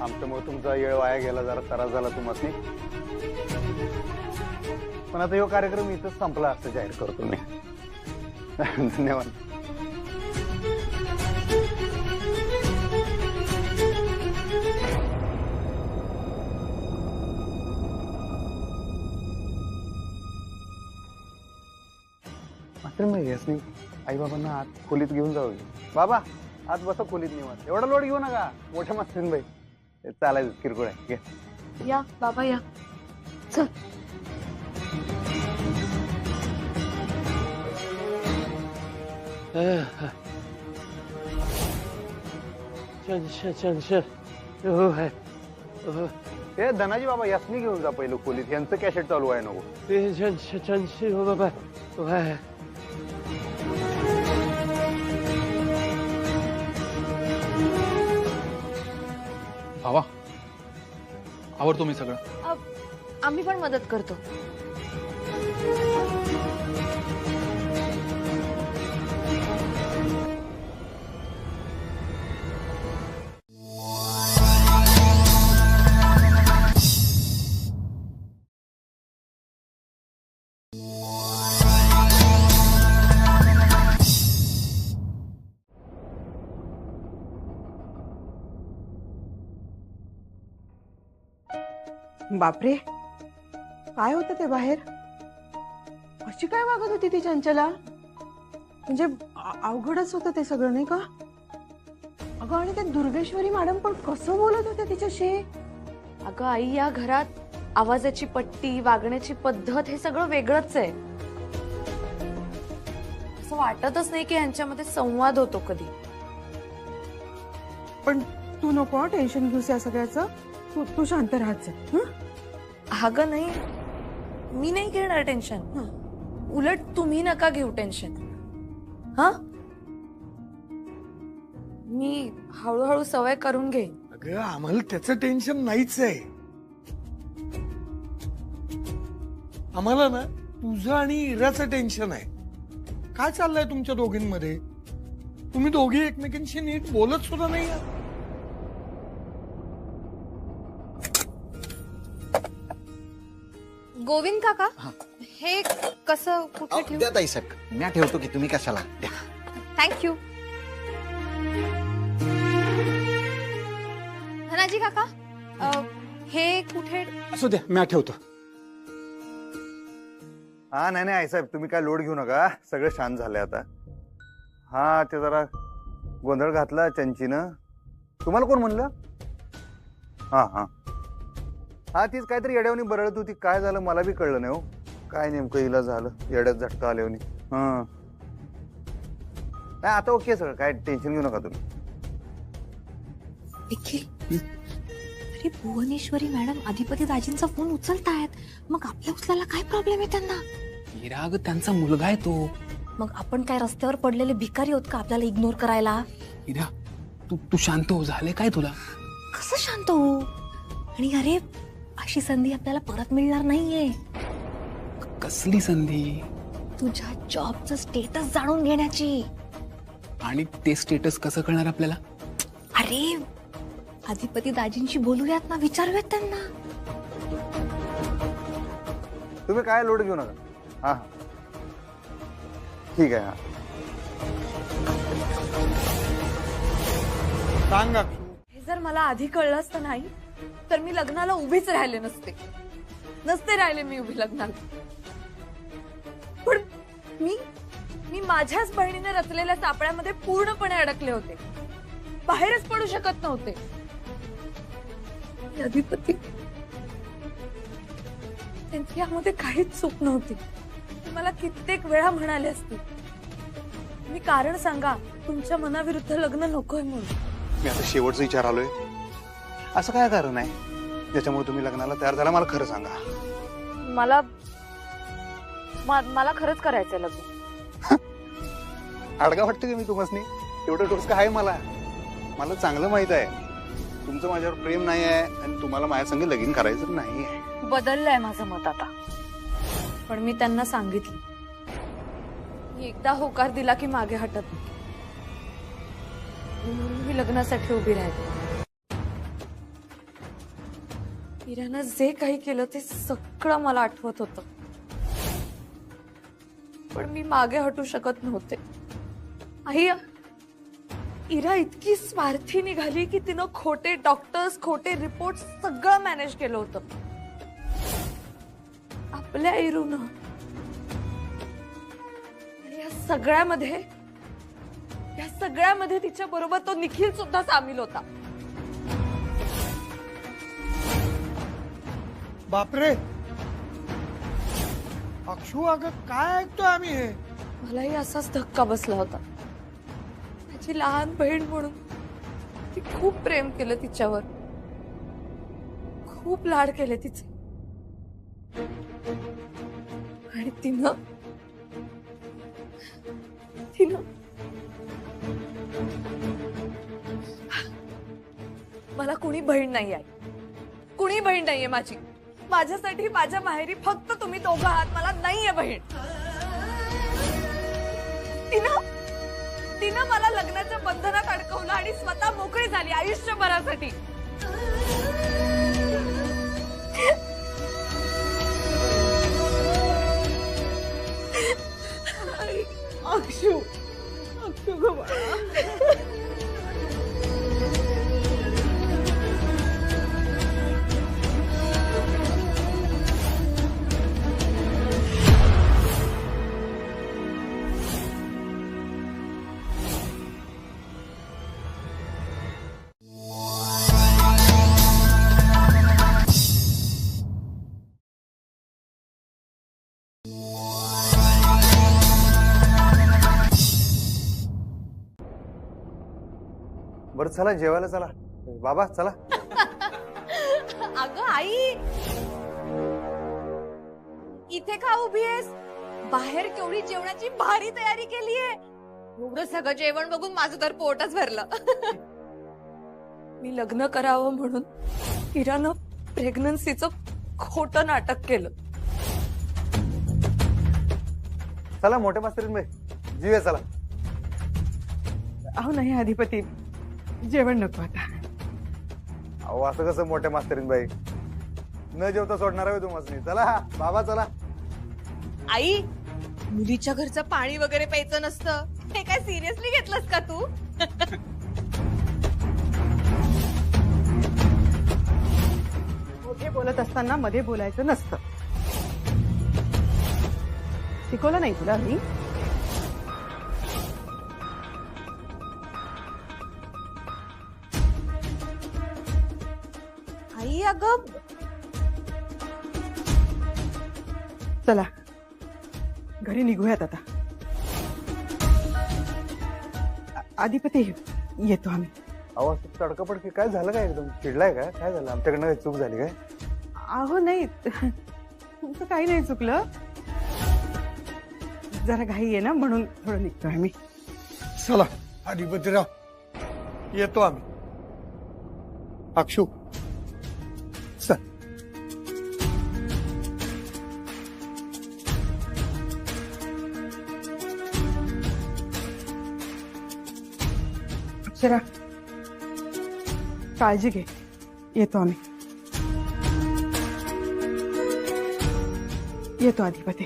Speaker 1: आमच्यामुळे तुमचा वेळ वाया गेला, जरा त्रास झाला तुम्हाला. पण आता हा कार्यक्रम इथंच संपला असं जाहीर करतो मी. धन्यवाद. मात्र मग यासनी आई बाबांना आत खोलीत घेऊन जाऊ. बाबा आत बसा खोलीत निवांत. एवढा लोड घेऊ नका. मोठ्या मास्तरीन बाई चालायचं किरकोळ आहे.
Speaker 11: या बाबा या. चल
Speaker 1: ते धनाजी बाबा यासनी घेऊन जा पहिलं खोलीत. यांचं कॅसेट चालू आहे नको.
Speaker 12: बाबा
Speaker 5: भावा आवडतो मी सगळं.
Speaker 11: आम्ही पण मदत करतो.
Speaker 6: बापरे, काय होतं ते बाहेर. अशी काय वागत होती ती चंचला. म्हणजे अवघडच होतं ते सगळं नाही का. अगं आणि त्या दुर्गेश्वरी मॅडम पण कसं बोलत होत्या तिच्याशी.
Speaker 11: अगं आई, या घरात आवाजाची पट्टी, वागण्याची पद्धत हे सगळं वेगळंच आहे. असं वाटतच नाही की यांच्यामध्ये संवाद होतो कधी.
Speaker 6: पण तू नको टेन्शन घेऊस या सगळ्याचं. तू शांत राहायचं.
Speaker 11: अगं नाही, मी नाही घेणार टेन्शन. उलट तुम्ही नका घेऊ टेन्शन. हा मी हळूहळू सवय करून घेईन.
Speaker 12: अगं आम्हाला त्याचं टेन्शन नाहीच आहे. आम्हाला ना तुझं आणि इराचं टेन्शन आहे. काय चाललंय तुमच्या दोघींमध्ये? तुम्ही दोघी एकमेकांशी नीट बोलत सुद्धा नाही आहात.
Speaker 11: गोविंद काका हे कसं कुठे ठेवू?
Speaker 14: द्या ताई साहेब, मी ठेवतो की तुम्ही कशाला द्या.
Speaker 11: थँक्यू. धनाजी काका हे कुठे?
Speaker 12: असू द्या, मी ठेवतो.
Speaker 1: हा नाही आई साहेब, तुम्ही काय लोड घेऊ नका, सगळं शांत झालंय आता. हा ते जरा गोंधळ घातला चंचीनं. तुम्हाला कोण म्हणलं? हा हा हा तीच काहीतरी येड्यावनी बरळत होती. काय झालं मला बी कळलं नाही हो. काय नेमकं हिला झालं, येड्यात झटका आल्यावनी. हा नाही आता ओके सगळं, काय टेन्शन घेऊ नका तुम्ही.
Speaker 4: अरे भुवनेश्वरी मॅडम अधिपती दाजींचा फोन उचलतायत, मग आपल्या उचलायला काय प्रॉब्लेम आहे त्यांना?
Speaker 7: हिरा अगं त्यांचा मुलगा आहे तो.
Speaker 4: मग आपण काय रस्त्यावर पडलेले भिकारी होत का आपल्याला इग्नोर करायला?
Speaker 7: हिरा तू शांत हो, झाले काय तुला?
Speaker 4: कसं शांत हो? आणि अरे अशी संधी आपल्याला परत मिळणार नाहीये.
Speaker 7: कसली संधी?
Speaker 4: तुझ्या जॉबचं स्टेटस जाणून घेण्याची.
Speaker 7: आणि ते स्टेटस कसं कळणार आपल्याला?
Speaker 4: अरे अधिपती दाजींशी बोलूयात ना, विचारूयात त्यांना.
Speaker 1: तुम्ही काय लोड घेऊ नका. हा ठीक आहे. हा
Speaker 3: सांगा.
Speaker 11: हे जर मला आधी कळलं असतं नाही तर मी लग्नाला उभीच राहिले नसते राहिले मी उभी लग्नाला. पण मी माझ्याच बहिणीने रचलेल्या सापळ्यामध्ये पूर्णपणे अडकले होते, बाहेरच पडू शकत नव्हते. अधिपती त्यांची यामध्ये काहीच चूक नव्हती. मला कित्येक वेळा म्हणाले असते, मी कारण सांगा तुमच्या मनाविरुद्ध लग्न नकोय म्हणून.
Speaker 1: मी आता शेवटचा विचार आलोय. असं काय कारण आहे ज्याच्यामुळे तुम्ही लग्नाला तयार झाला? मला खरं सांगा.
Speaker 11: मला खरंच करायचंय लग्न.
Speaker 1: अडगा वाटतं की मी तुम्हाला? एवढं डोसकं आहे मला चांगलं माहित आहे तुमचं माझ्यावर प्रेम नाही आहे आणि तुम्हाला माझ्या संग लगीन करायचं नाही आहे.
Speaker 11: बदललंय माझं मत आता. पण मी त्यांना सांगितलं, मी एकदा होकार दिला की मागे हटत नाही. म्हणून मी लग्नासाठी उभी राहिली. इरानं जे काही केलं ते सगळं मला आठवत होतं, पण मी मागे हटू शकत नव्हते. आई, इरा इतकी स्वार्थी निघाली की तिनं खोटे डॉक्टर्स, खोटे रिपोर्ट सगळं मॅनेज केलं होतं आपल्या इरून. या सगळ्यामध्ये तिच्या बरोबर तो निखिल सुद्धा सामील होता.
Speaker 12: बापरे अक्षू, अगं काय ऐकतोय आम्ही हे?
Speaker 11: मलाही असाच धक्का बसला होता. माझी लहान बहीण म्हणून ती खूप प्रेम केलं तिच्यावर, खूप लाड केले तिचे. आणि तिनं मला कुणी बहीण नाही आहे, कुणी बहीण नाहीये माझी. माझ्यासाठी माझ्या माहेरी फक्त तुम्ही दोघं आहात, मला नाहीये बहीण. तिनं मला लग्नाच्या बंधनात अडकवलं आणि स्वतः मोकळी झाली आयुष्यभरासाठी. अक्षू ग बाळा.
Speaker 1: बरं चला जेवायला चला. बाबा चला.
Speaker 11: अगं आई, इथे का उभी आहेस? बाहेर केवढी जेवणाची भारी तयारी केलीये. एवढं सगळं जेवण बघून माझं तर पोटच भरलं. मी लग्न करावं म्हणून इरानं प्रेग्नन्सीचं खोटं नाटक केलं.
Speaker 1: चला मोठ्या मास्तरीन बाई. जीवे चला.
Speaker 3: अहो नाही अधिपती, जेवण नको आता.
Speaker 1: अहो असं कसं मोठ्या मास्तरीन बाई, न जेवता सोडणार आहे तुम्हाला. चला बाबा चला.
Speaker 11: आई, मुलीच्या घरचं पाणी वगैरे प्यायचं नसतं, हे काय सिरियसली घेतलंस का तू?
Speaker 3: मोठे बोलत असताना मध्ये बोलायचं नसतं. शिकवलं नाही तुला मी?
Speaker 11: आई अगं,
Speaker 3: चला घरी निघूयात आता. अधिपती येतो आम्ही.
Speaker 1: अहो तडकापडकी काय झालं काय? एकदम चिडलाय काय? काय झालं? आमच्याकडनं काही चूक झाली काय?
Speaker 3: अहो नाही, तुमचं काही नाही चुकलं. जरा घाई आहे ना म्हणून थोडं निघतोय आम्ही.
Speaker 12: चला अधिपतीराव, येतो आम्ही. अक्षू चल.
Speaker 3: अक्षरा, काळजी घे. येतो आम्ही. येतो अधिपती.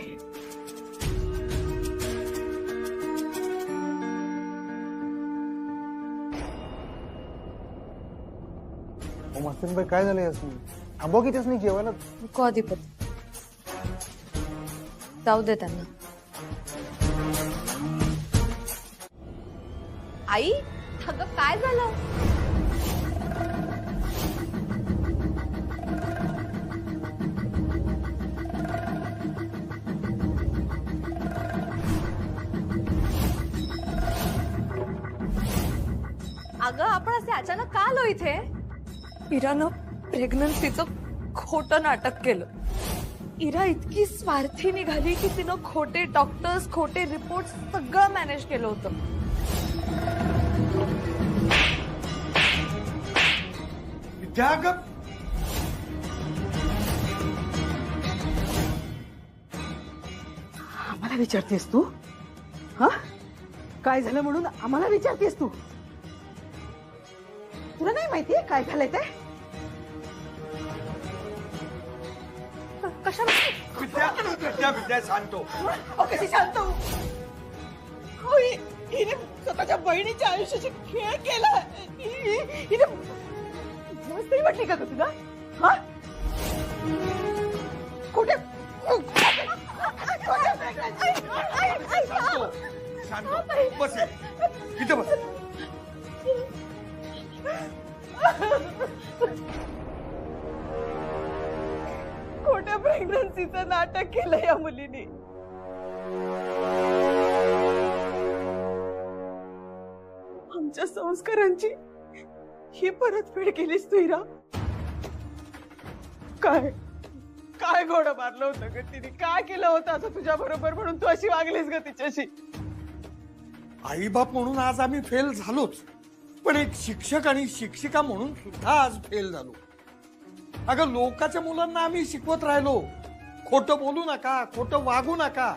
Speaker 1: मास्तरीन काय झालं यासनी? थांबव की त्यासनी जेवायला.
Speaker 11: नको अधिपती, जाऊ दे त्यांना. आई अगं काय झालं? अगं आपण असे अचानक का आलो इथे? इरानं प्रेग्नन्सीचं खोटं नाटक केलं. इरा इतकी स्वार्थी निघाली की तिनं खोटे डॉक्टर्स, खोटे रिपोर्ट सगळं मॅनेज केलं होतं.
Speaker 3: आम्हाला विचारतेस तू? हा, काय झालं म्हणून आम्हाला विचारतेस तू? तुला नाही माहितीये काय झालंय ते?
Speaker 12: विद्या सांगतो.
Speaker 3: कशी शांत हो? हिने स्वतःच्या बहिणीच्या आयुष्याशी खेळ केला. हिने मस्ती वाटली का तुला? हा, कुठे
Speaker 12: बस इथे बस.
Speaker 3: खोट्या प्रेग्नन्सीचं नाटक केलं या मुलीने. आमच्या संस्कारांची ही परतफेड केलीस तू इरा. काय काय घोडं मारलं होतं ग तिने? काय केलं होतं असं तुझ्या बरोबर म्हणून तू अशी वागलीस ग तिच्याशी?
Speaker 12: आई बाप म्हणून आज आम्ही फेल झालोच, पण एक शिक्षक आणि शिक्षिका म्हणून सुद्धा आज फेल झालो. अगं लोकांच्या मुलांना आम्ही शिकवत राहिलो, खोटं बोलू नका, खोटं वागू नका,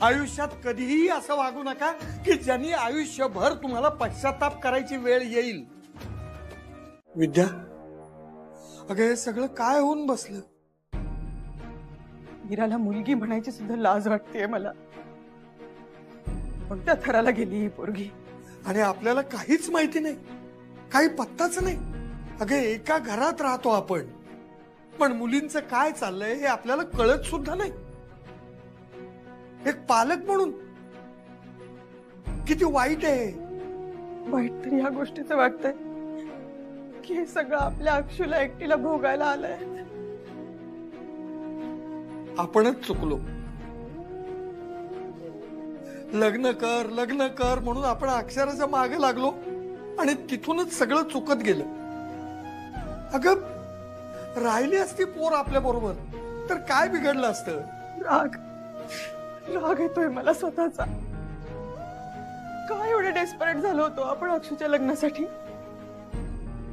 Speaker 12: आयुष्यात कधीही असं वागू नका की ज्यांनी आयुष्यभर तुम्हाला पश्चाताप करायची वेळ येईल. विद्या, अगं हे सगळं काय होऊन बसलं?
Speaker 3: मीराला मुलगी म्हणायची सुद्धा लाज वाटतेय मला. कोणत्या थराला गेली ही पोरगी?
Speaker 12: आणि आपल्याला काहीच माहिती नाही, काही पत्ताच नाही. अगं एका घरात राहतो आपण, पण मुलींचं काय चाललंय हे आपल्याला कळत सुद्धा नाही. एक पालक म्हणून किती वाईट आहे.
Speaker 3: वाईट तर या गोष्टीचं वाटतंय की हे सगळं आपल्या अक्षूला एकटीला भोगायला आलंय.
Speaker 12: आपणच चुकलो. लग्न कर लग्न कर म्हणून आपण अक्षराच्या मागे लागलो आणि तिथूनच सगळं चुकत गेलं. अगं राहिली असती पोर आपल्या बरोबर तर काय बिघडलं असतं?
Speaker 3: राग राग येतोय मला स्वतःचा. काय एवढे डेस्परेट झालो होतो आपण अक्षूच्या लग्नासाठी?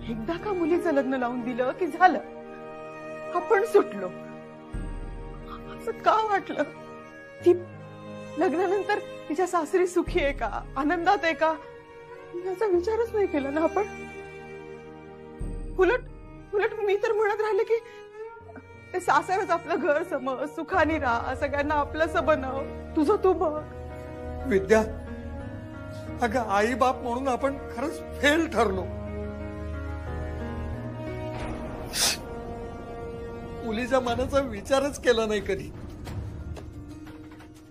Speaker 3: एकदा का मुलीचं लग्न लावून दिलं की झालं, आपण सुटलो. असं का वाटलं? ती
Speaker 6: लग्नानंतर तिच्या सासरी सुखी आहे का, आनंदात आहे का, याचा विचारच नाही केला ना आपण. उलट उलट मी तर म्हणत राहिले की ते सासरच आपलं घर समज, सुखाने राहा, सगळ्यांना आपलंसं बनव, तुझं तू बघ.
Speaker 12: विद्या, अगं आई बाप म्हणून आपण खरंच फेल ठरलो. मुलीच्या मनाचा विचारच केला नाही कधी.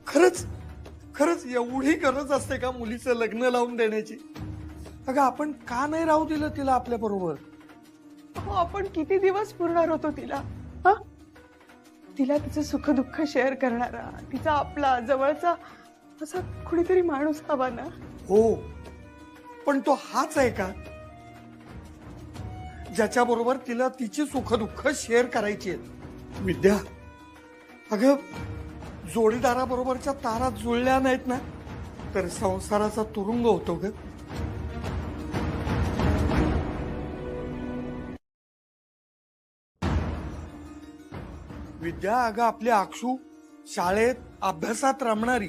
Speaker 12: खरंच खरंच एवढी गरज असते का मुलीचं लग्न लावून देण्याची? अगं आपण का नाही राहू दिलं तिला आपल्या बरोबर?
Speaker 6: हो, आपण किती दिवस पुरणार होतो तिला? हा, तिला तिचं सुख दुःख शेअर करणारा, तिचा आपला जवळचा असा कुणीतरी माणूस हवा ना.
Speaker 12: हो, पण तो हाच आहे का ज्याच्या बरोबर तिला तिची सुख दुःख शेअर करायची आहेत? विद्या, अगं जोडीदाराबरोबरच्या तारा जुळल्या नाहीत ना तर संसाराचा तुरुंग होतो ग. विद्या, अगं आपली अक्षू शाळेत अभ्यासात रमणारी,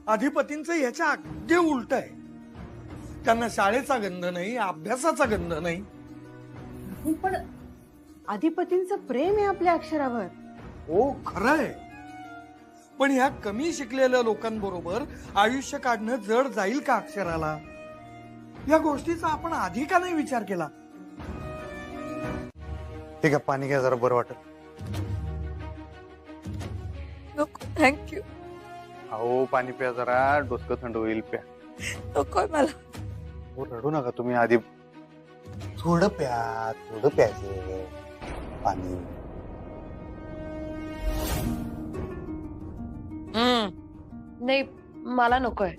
Speaker 12: अधिपतींचं याच्या अगदी उलट आहे. त्यांना शाळेचा गंध नाही, अभ्यासाचा गंध नाही.
Speaker 6: पण अधिपतींचं प्रेम आहे आपल्या अक्षरावर.
Speaker 12: हो, खरंय. पण ह्या कमी शिकलेल्या लोकांबरोबर आयुष्य काढणं जड जाईल का अक्षराला? या गोष्टीचा आपण आधी का नाही विचार केला?
Speaker 1: ठीक आहे, पाणी घ्या जरा, बरं वाटत.
Speaker 11: नको, थँक्यू.
Speaker 1: अहो पाणी प्या जरा, डोसकं थंड होईल, प्या.
Speaker 11: नकोय मला.
Speaker 1: हो, रडू नका तुम्ही, आधी थोडं प्या, थोडं प्यायचं पाणी.
Speaker 11: नाही, मला नकोय.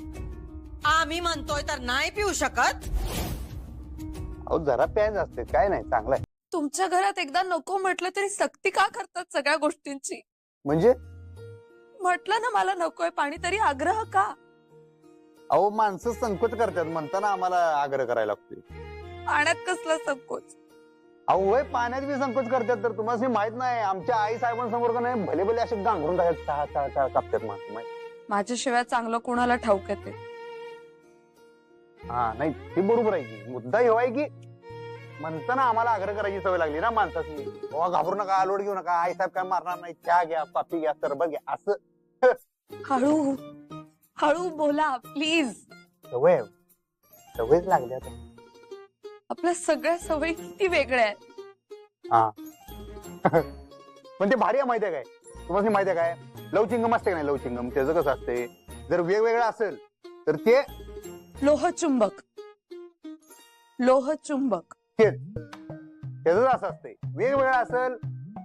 Speaker 3: आम्ही म्हणतोय तर नाही पिऊ शकत.
Speaker 1: अहो जरा प्यायचं असते, काय नाही, चांगलं आहे.
Speaker 11: तुमच्या घरात एकदा नको म्हटलं तरी सक्ती का करतात सगळ्या गोष्टींची?
Speaker 1: म्हणजे
Speaker 11: म्हटलं ना मला नकोय पाणी, तरी आग्रह का?
Speaker 1: अहो माणसं संकोच करतात म्हणताना आम्हाला आग्रह करायला लागतोय.
Speaker 11: पाण्यात कसला संकोच?
Speaker 1: अहो वय पाण्यात बी संकोच करतात तर तुम्हाला माहित नाही, आमच्या आई साहेबांसमोर का नाही भले भले असे गांघरून कापतात माणसं.
Speaker 11: माझ्याशिवाय चांगलं कोणाला ठाऊक येते?
Speaker 1: हा नाही, ते बरोबर आहे की, मुद्दा हे आहे की म्हणताना आम्हाला आग्रह करायची सवय लागली ना माणसाची. बाबा घाबरू नका, लोड घेऊ नका, आई साहेब काय मारणार नाही, चहा घ्या, कॉफी घ्या, सरबत घ्या, असं.
Speaker 11: हळू हळू बोला प्लीज.
Speaker 1: सवय सवयच लागली आता.
Speaker 11: आपल्या सगळ्या सवयी किती वेगळ्या आहेत.
Speaker 1: हा पण ते भारी आहे माहितीये काय, तुम्हाला माहितीये काय, लवचिंगम असते नाही, लवचिंगम त्याचं कसं असते, जर वेगवेगळं असेल तर ते
Speaker 11: लोहचुंबक. लोहचुंबक
Speaker 1: त्याच असं असते, वेगवेगळं असेल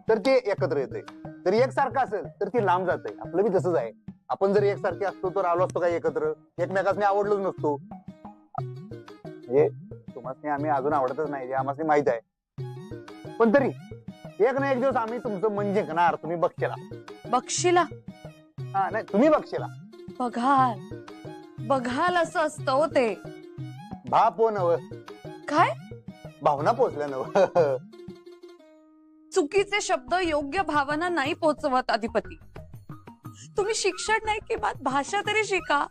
Speaker 1: तर ते एकत्र येते, तर एकसारखं असेल तर ते लांब जाते. आपलं बी तसंच आहे, आपण जर एकसारखे असतो तर आलो असतो काय एकत्र, एकमेकांनी आवडलोच नसतो. हे तुम्हाला आम्ही अजून आवडतच नाही, आम्हाला माहित आहे. पण तरी एक ना एक दिवस आम्ही तुमचं मन जिंकणार, तुम्ही बघशीला.
Speaker 11: बक्षीला?
Speaker 1: हा नाही, तुम्ही बघशीला.
Speaker 11: बघाल बघाल असं असतं हो ते.
Speaker 1: भापो नव
Speaker 11: काय
Speaker 1: भावना पोचल्या नव.
Speaker 11: चुकीचे शब्द योग्य भावना नाही पोचवत अधिपती. तुम्ही शिक्षण नाही, किंवा भाषा तरी शिका.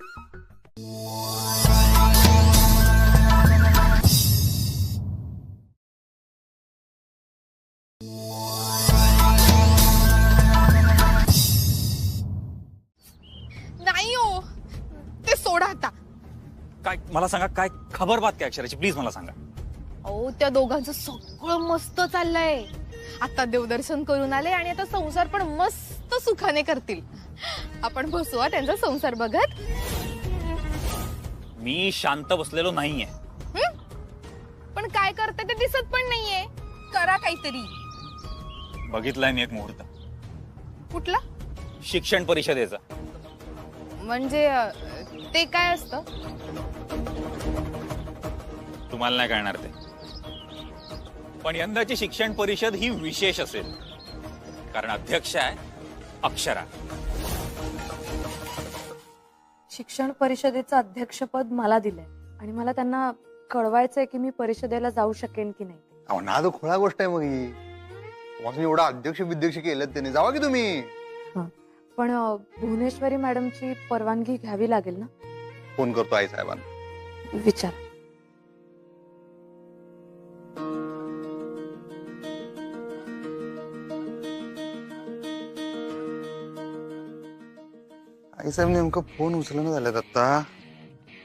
Speaker 2: नाही हो, ते सोडा आता.
Speaker 10: काय मला सांगा, काय खबर बात काय अक्षराची, प्लीज मला सांगा.
Speaker 2: अहो त्या दोघांचं सगळं मस्त चाललंय. आता देवदर्शन करून आले आणि आता संसार पण मस्त सुखाने करतील. आपण बसू त्यांचा संसार बघत.
Speaker 10: मी शांत बसलेलो नाहीये.
Speaker 2: पण काय करते ते दिसत पण नाहीये. करा काहीतरी.
Speaker 10: बघितलाय मी एक मुहूर्त.
Speaker 2: कुठला?
Speaker 10: शिक्षण परिषदेचा.
Speaker 2: म्हणजे ते काय असतं?
Speaker 10: तुम्हाला नाही कळणार ते. पण यंदाची शिक्षण परिषद ही विशेष असेल, कारण अध्यक्ष आहे अक्षरा.
Speaker 11: शिक्षण परिषदेचं अध्यक्षपद मला दिलंय आणि मला त्यांना कळवायचंय की मी परिषदेला जाऊ शकेन की नाही.
Speaker 1: अहो ना, तो खोळा गोष्ट आहे मग ही. एवढा अध्यक्ष विध्यक्ष केलं त्याने, जावा की तुम्ही.
Speaker 11: पण भुवनेश्वरी मॅडमची परवानगी घ्यावी लागेल ना?
Speaker 1: फोन करतो आई साहेबांना.
Speaker 11: विचार.
Speaker 1: आई साहेब नेमकं फोन उचलणं झाल्यात आता.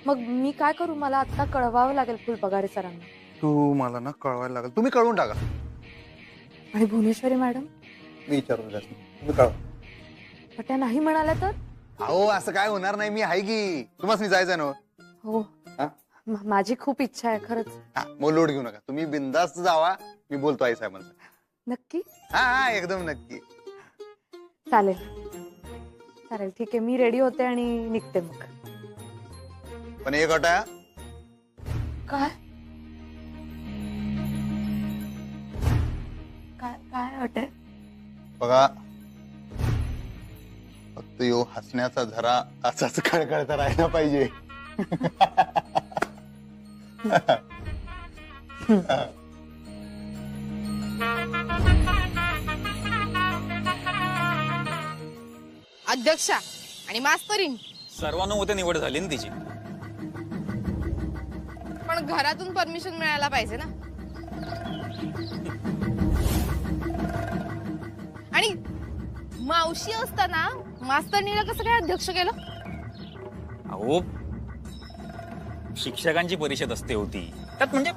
Speaker 11: मग मी काय करू? मला आता कळवावं लागेल फुलपगारे सरांना.
Speaker 1: तू मला ना कळवायला लागेल. तुम्ही कळवून टाका.
Speaker 11: आणि भुवनेश्वरी मॅडम?
Speaker 1: मी विचारून द्या. तुम्ही कळवा.
Speaker 11: पण त्या नाही म्हणाल्या तर?
Speaker 1: अहो असं काय होणार नाही. मी आहे की. तुम्हाला जायचं ना.
Speaker 11: हो, माझी खूप इच्छा आहे खरंच.
Speaker 1: मग लोड घेऊ नका. तुम्ही बिंदास्त जावा. मी बोलतो आई साहेबांना.
Speaker 11: नक्की?
Speaker 1: हा एकदम नक्की.
Speaker 11: चालेल चालेल, ठीक आहे. मी रेडी होते आणि निघते मग.
Speaker 1: पण एक अट आहे.
Speaker 11: काय काय काय अट आहे?
Speaker 1: बघा, फक्त यो हसण्याचा झरा असाच कळकळता राहायला पाहिजे.
Speaker 2: अध्यक्षा आणि मास्तरीन
Speaker 10: सर्वानुमते निवड झाली ना तिची.
Speaker 2: पण घरातून परमिशन मिळायला पाहिजे ना. आणि मावशी असताना मास्तरनीला कसं काय अध्यक्ष केलं?
Speaker 10: अहो शिक्षकांची परिषद असते होती, त्यात म्हणजे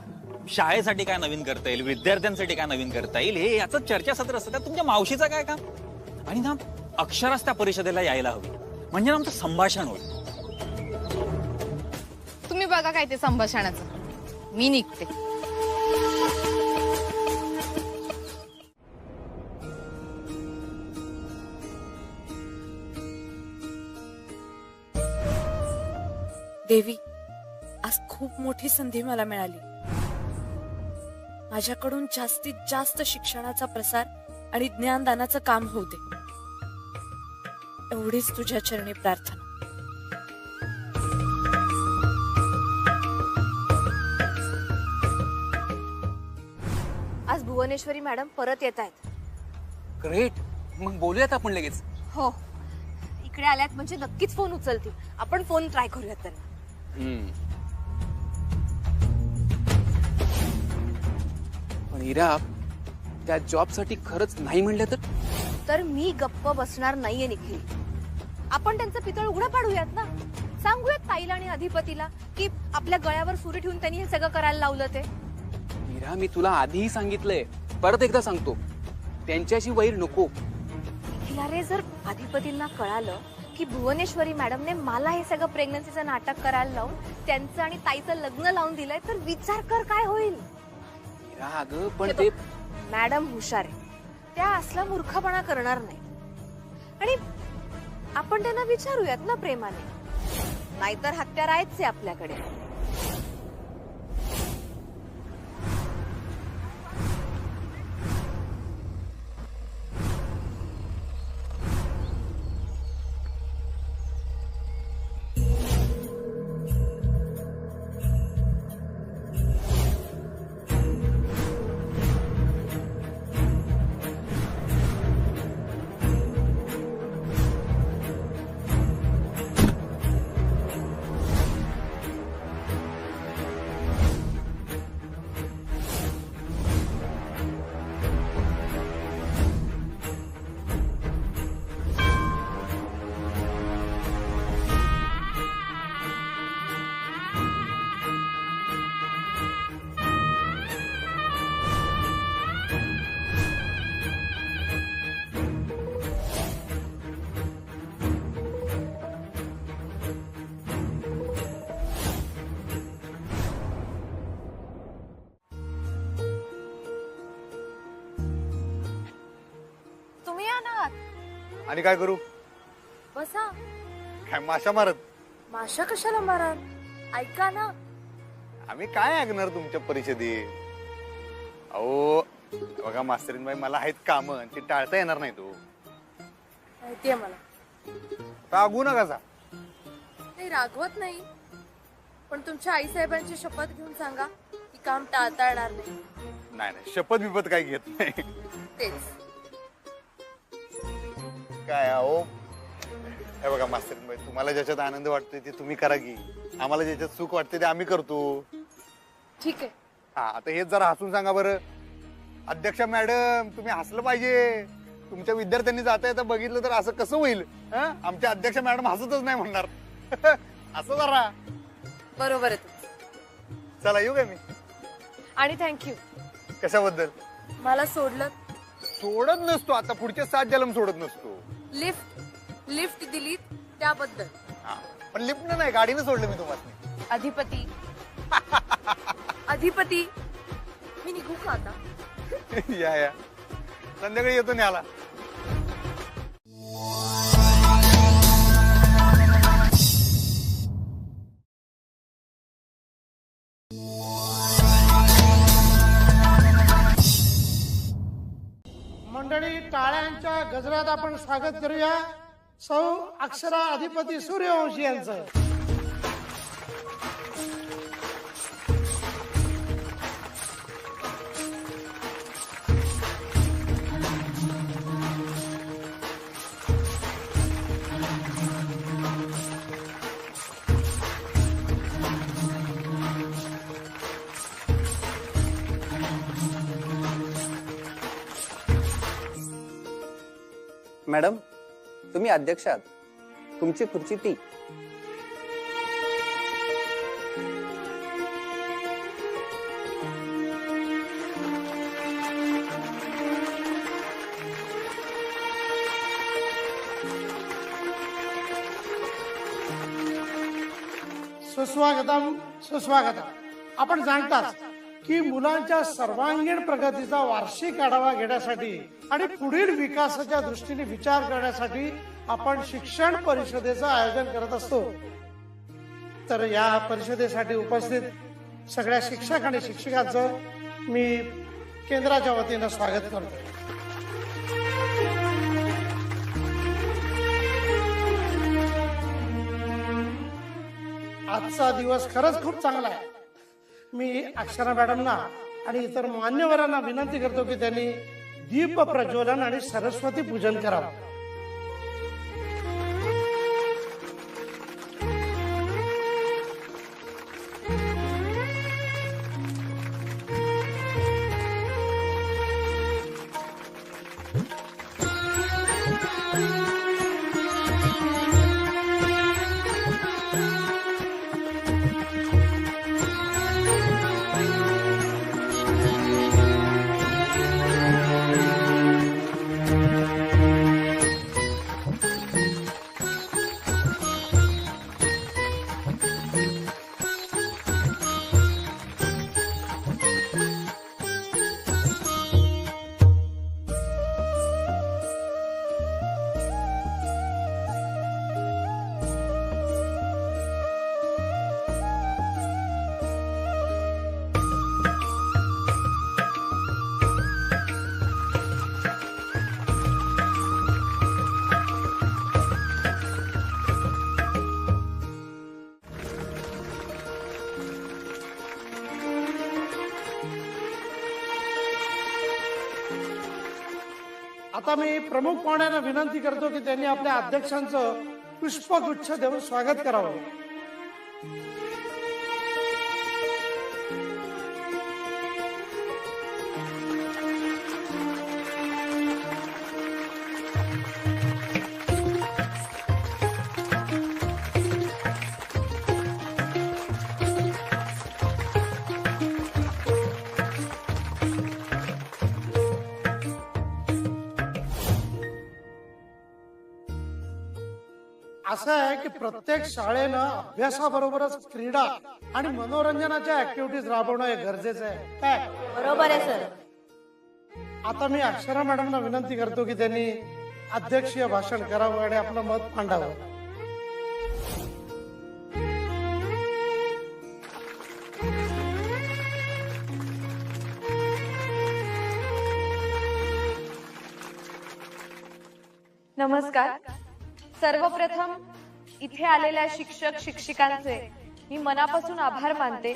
Speaker 10: शाळेसाठी काय नवीन करता येईल, विद्यार्थ्यांसाठी काय नवीन करता येईल, हे याचं चर्चासत्र असतं. त्यात तुमच्या मावशीचं काय काम? आणि ना अक्षरच त्या परिषदेला यायला हवी, म्हणजे आमचं संभाषण होईल.
Speaker 2: तुम्ही बघा काय ते संभाषणाचं. मी निघते.
Speaker 11: देवी, आज खूप मोठी संधी मला मिळाली. माझ्याकडून जास्तीत जास्त शिक्षणाचा प्रसार आणि ज्ञानदानाचं काम होऊ दे, एवढीच तुझ्या चरणी प्रार्थना. आज भुवनेश्वरी मॅडम परत येत आहेत.
Speaker 7: ग्रेट, मग बोलूयात आपण लगेच.
Speaker 11: हो, इकडे आल्यात म्हणजे नक्कीच फोन उचलतील. आपण फोन ट्राय करूयात त्यांना.
Speaker 7: पण इरा, त्या जॉब साठी खरंच नाही म्हणलं
Speaker 11: तर मी गप्प बसणार नाहीये निखिल. आपण त्यांचं पितळ उघडं पाडूयात ना. सांगूयात ताईला आणि अधिपतीला की आपल्या गळ्यावर सुरी ठेवून त्यांनी हे सगळं करायला लावलं ते.
Speaker 7: इरा, मी तुला आधीही सांगितलंय, परत एकदा सांगतो, त्यांच्याशी वैर नको.
Speaker 11: निखिल, अरे जर अधिपतींना कळालं की भुवनेश्वरी मॅडमने मला हे सगळं प्रेग्नन्सीचं नाटक करायला लावून त्यांचं आणि ताईचं लग्न लावून दिलंय, तर विचार कर काय होईल.
Speaker 7: इरा अगं, पण ते
Speaker 11: मॅडम हुशार आहे, त्या असला मूर्खपणा करणार नाही. आणि आपण त्यांना विचारूयात ना प्रेमाने, नाहीतर हत्यार आहेच आहे आपल्याकडे.
Speaker 1: आणि काय करू?
Speaker 11: बसा.
Speaker 1: काय माशा मारत?
Speaker 11: माशा कशाला माराल? ऐका ना.
Speaker 1: आम्ही काय ऐकणार तुमच्या परिषदेत? अहो बघा मास्तरीनबाई, मला आहेत काम, ते टाळता येणार नाही. तो
Speaker 11: माहितीये मला.
Speaker 1: रागू नका जा.
Speaker 11: नाही रागवत नाही, पण तुमच्या आई साहेबांची शपथ घेऊन सांगा की काम टाळता येणार नाही.
Speaker 1: नाही, शपथ बिपत काय घेत नाही.
Speaker 11: तेच
Speaker 1: काय अहो, हे बघा मास्तर, तुम्हाला ज्याच्यात आनंद वाटतोय ते तुम्ही करा की, आम्हाला ज्याच्यात सुख वाटते ते आम्ही करतो.
Speaker 11: ठीक आहे.
Speaker 1: हा, आता हेच जरा हसून सांगा बरं. अध्यक्ष मॅडम, तुम्ही हसलं पाहिजे. तुमच्या विद्यार्थ्यांनी जाता येता बघितलं तर असं कसं होईल? आमच्या अध्यक्ष मॅडम हसतच नाही म्हणणार. असं जरा
Speaker 11: बरोबर आहे.
Speaker 1: चला येऊ का मी?
Speaker 11: आणि थँक्यू.
Speaker 1: कशाबद्दल?
Speaker 11: मला सोडलं.
Speaker 1: सोडत नसतो, आता पुढचे 7 जन्म सोडत नसतो.
Speaker 11: लिफ्ट दिली त्याबद्दल.
Speaker 1: पण लिफ्टनं नाही, गाडीनं सोडलं मी तुम्हाला.
Speaker 11: अधिपती अधिपती, मी निघू का आता?
Speaker 1: या संध्याकाळी येतो न्याला.
Speaker 12: मंडळी, टाळ्यांच्या गजरात आपण स्वागत करूया सौ अक्षरा अधिपती सूर्यवंशी यांचं.
Speaker 15: मॅडम, तुम्ही अध्यक्ष आहात, तुमची खुर्ची ती.
Speaker 12: सुस्वागतम सुस्वागतम. आपण जाणताच की मुलांच्या सर्वांगीण प्रगतीचा वार्षिक आढावा घेण्यासाठी आणि पुढील विकासाच्या दृष्टीने विचार करण्यासाठी आपण शिक्षण परिषदेचं आयोजन करत असतो. तर या परिषदेसाठी उपस्थित सगळ्या शिक्षक आणि शिक्षिकांचं मी केंद्राच्या वतीनं स्वागत करतो. आजचा दिवस खरंच खूप चांगला आहे. मी अक्षरा मॅडमना आणि इतर मान्यवरांना विनंती करतो की त्यांनी दीप प्रज्वलन आणि सरस्वती पूजन करावं. आता मी प्रमुख पाहुण्यांना विनंती करतो की त्यांनी आपल्या अध्यक्षांचं पुष्पगुच्छ देऊन स्वागत करावं. असं आहे की प्रत्येक शाळेनं अभ्यासाबरोबरच क्रीडा आणि मनोरंजनाच्या ऍक्टिव्हिटीज राबवणं हे गरजेचं आहे. काय
Speaker 11: बरोबर आहे सर.
Speaker 12: आता मी अक्षरा मॅडमना विनंती करतो की त्यांनी अध्यक्षीय भाषण करावं आणि आपलं मत मांडावं.
Speaker 11: नमस्कार. सर्वप्रथम इथे आलेल्या शिक्षक शिक्षिकांचे मी मनापासून आभार मानते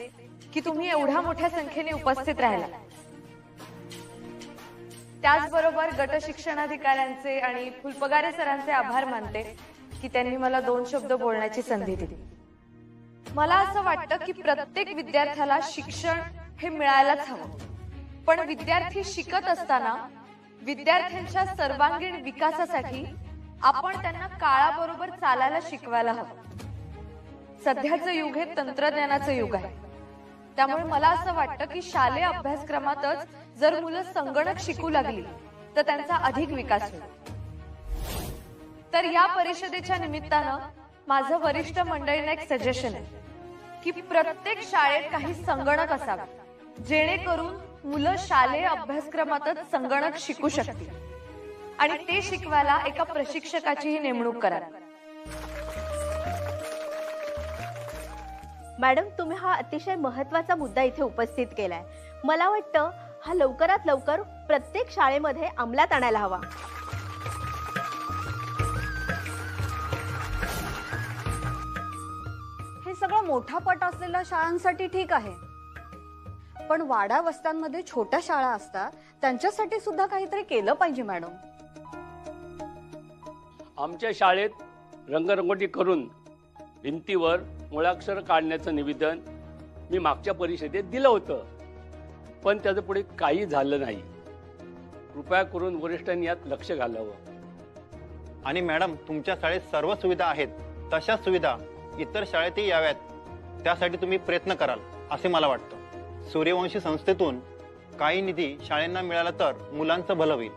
Speaker 11: की तुम्ही एवढ्या मोठ्या संख्येने उपस्थित राहिला. त्याचबरोबर गट शिक्षणाधिकाऱ्यांचे आणि फुलपगारे सरांचे आभार मानते की त्यांनी मला 2 शब्द बोलण्याची संधी दिली. मला असं वाटतं की प्रत्येक विद्यार्थ्याला शिक्षण हे मिळायलाच हवं, पण विद्यार्थी शिकत असताना विद्यार्थ्यांच्या सर्वांगीण विकासासाठी आपण त्यांना काळाबरोबर चालायला शिकवायला हवं. सध्याचं युग हे तंत्रज्ञानाचं युग आहे, त्यामुळे मला असं वाटतं की शालेय अभ्यासक्रमातच जर मुलं संगणक शिकू लागली तर त्यांचा अधिक विकास होईल. तर या परिषदेच्या निमित्तानं माझं वरिष्ठ मंडळींना एक सजेशन आहे की प्रत्येक शाळेत काही संगणक असावे, जेणेकरून मुलं शालेय अभ्यासक्रमातच संगणक शिकू शकतील आणि ते शिकवायला एका प्रशिक्षकाचीही नेमणूक करा.
Speaker 16: मॅडम, तुम्ही हा अतिशय महत्त्वाचा मुद्दा इथे उपस्थित केलाय. मला वाटतं हा लवकरात लवकर प्रत्येक शाळेमध्ये अंमलात आणायला हवा.
Speaker 17: हे सगळं मोठा पट असलेल्या शाळांसाठी ठीक आहे, पण वाडा वस्त्यांमध्ये छोट्या शाळा असतात, त्यांच्यासाठी सुद्धा काहीतरी केलं पाहिजे मॅडम.
Speaker 18: आमच्या शाळेत रंगरंगोटी करून भिंतीवर मुळाक्षर काढण्याचं निवेदन मी मागच्या परिषदेत दिलं होतं, पण त्याचं पुढे काही झालं नाही. कृपया करून वरिष्ठांनी यात लक्ष घालावं.
Speaker 15: आणि मॅडम, तुमच्या शाळेत सर्व सुविधा आहेत, तशाच सुविधा इतर शाळेतही याव्यात, त्यासाठी तुम्ही प्रयत्न कराल असे मला वाटतं. सूर्यवंशी संस्थेतून काही निधी शाळांना मिळाला तर मुलांचं भलं होईल.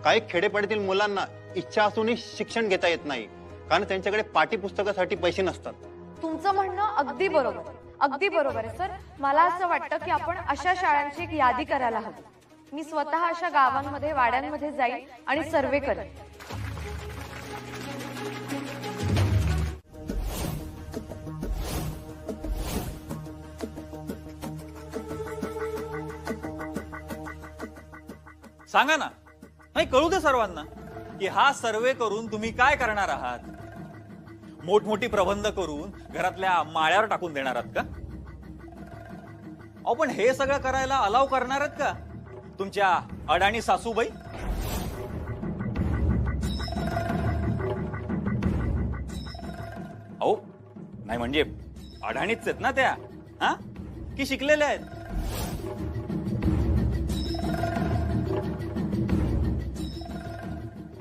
Speaker 15: काही खेडेपाड्यातील मुलांना इच्छा असूनही शिक्षण घेता येत नाही, कारण त्यांच्याकडे पाठ्यपुस्तकासाठी पैसे नसतात.
Speaker 11: तुमचं म्हणणं अगदी बरोबर, अगदी बरोबर आहे सर. मला असं वाटतं की आपण अशा शाळांची एक यादी करायला हवी. मी स्वतः अशा गावांमध्ये, वाड्यांमध्ये जाईल आणि सर्वे करेन.
Speaker 10: सांगा ना, नाही कळू दे सर्वांना की हा सर्वे करून तुम्ही काय करणार आहात. मोठमोठी प्रबंध करून घरातल्या माळ्यावर टाकून देणार आहात का? अहो, पण हे सगळं करायला अलाव करणार आहेत का तुमच्या अडाणी सासूबाई? अहो नाही, म्हणजे अडाणीच आहेत ना त्या, हा की शिकलेल्या आहेत?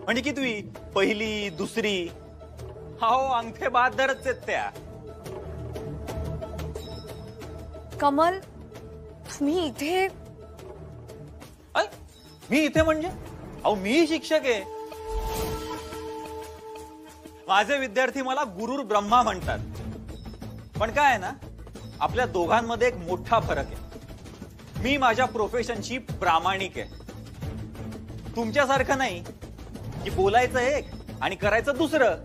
Speaker 10: म्हणजे की तुम्ही पहिली दुसरी, हो अंगठे बहादरच आहेत त्या.
Speaker 11: कमल, मी इथे
Speaker 10: मी इथे म्हणजे अहो मी शिक्षक आहे. माझे विद्यार्थी मला गुरुर ब्रह्मा म्हणतात. पण काय आहे ना, आपल्या दोघांमध्ये एक मोठा फरक आहे. मी माझ्या प्रोफेशनशी प्रामाणिक आहे, तुमच्यासारखं नाही की बोलायचं एक आणि करायचं दुसरं.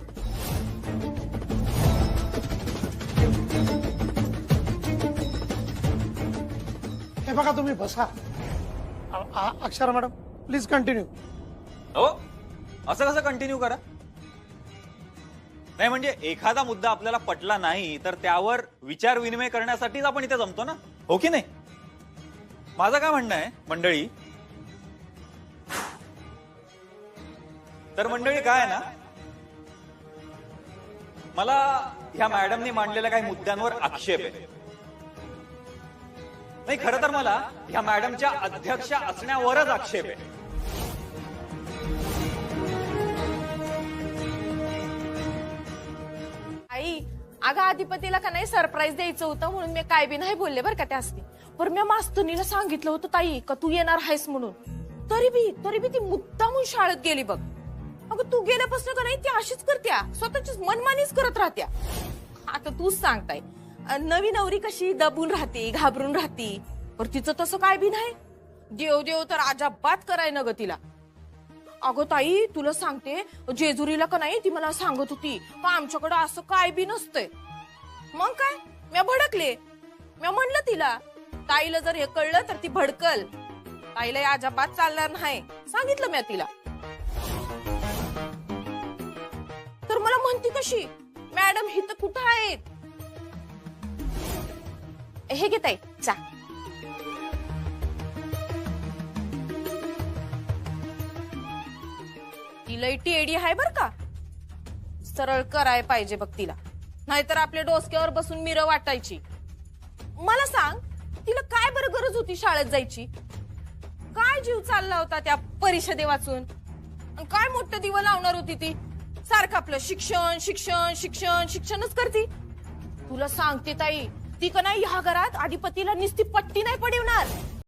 Speaker 12: हे बघा, तुम्ही बसा. Akshara madam, please continue.
Speaker 10: हो, असं कसं कंटिन्यू करा? नाही म्हणजे एखादा मुद्दा आपल्याला पटला नाही तर त्यावर विचार विनिमय करण्यासाठीच आपण इथे जमतो ना, हो की नाही? माझं काय म्हणणं आहे मंडळी, तर मंडळी काय आहे ना, मला ह्या मॅडमनी मांडलेल्या काही मुद्द्यांवर आक्षेप आहे. नाही, खरं तर मला ह्या मॅडमच्या अध्यक्ष असण्यावरच आक्षेप आहे.
Speaker 2: आई, अगं आधिपतीला का नाही सरप्राईज द्यायचं होतं म्हणून मी काय बी नाही बोलले बरं का त्या असते. पण मी मास्तुनीला सांगितलं होतं ताई का तू येणार आहेस म्हणून, तरी बी ती मुद्दामून शाळेत गेली बघ. अगं तू गेल्यापासून का नाही ती अशीच करत्या, स्वतःचीच मनमानीच करत राहत्या. आता तूच सांगताय, नवी नवरी कशी दबून राहते, घाबरून राहते, पण तिचं तसं काय बी नाही. देव तर अजाबात कराय न ग तिला. अगं ताई तुला सांगते, जेजुरीला का नाही ती मला सांगत होती का आमच्याकडं असं काय बी नसतंय. मग काय मी भडकले. मी म्हणलं तिला, ताईला जर हे कळलं तर ती भडकल, ताईला अजाबात चालणार नाही सांगितलं मी तिला. तर मला म्हणती कशी, मॅडम ही तर कुठं आहेत? हे घे ताई चा. ती लई टेडी आहे बर का, सरळ कराय पाहिजे बघ तिला, नाहीतर आपल्या डोसक्यावर बसून मिरं वाटायची. मला सांग, तिला काय बरं गरज होती शाळेत जायची? काय जीव चालला होता त्या परिषदे वाचून? काय मोठं दिवं लावणार होती ती? सारखं आपलं शिक्षण शिक्षण शिक्षण शिक्षणच करती. तुला सांगते ताई, ती का नाही ह्या घरात अधिपतीला निस्ती पट्टी नाही पडवणार.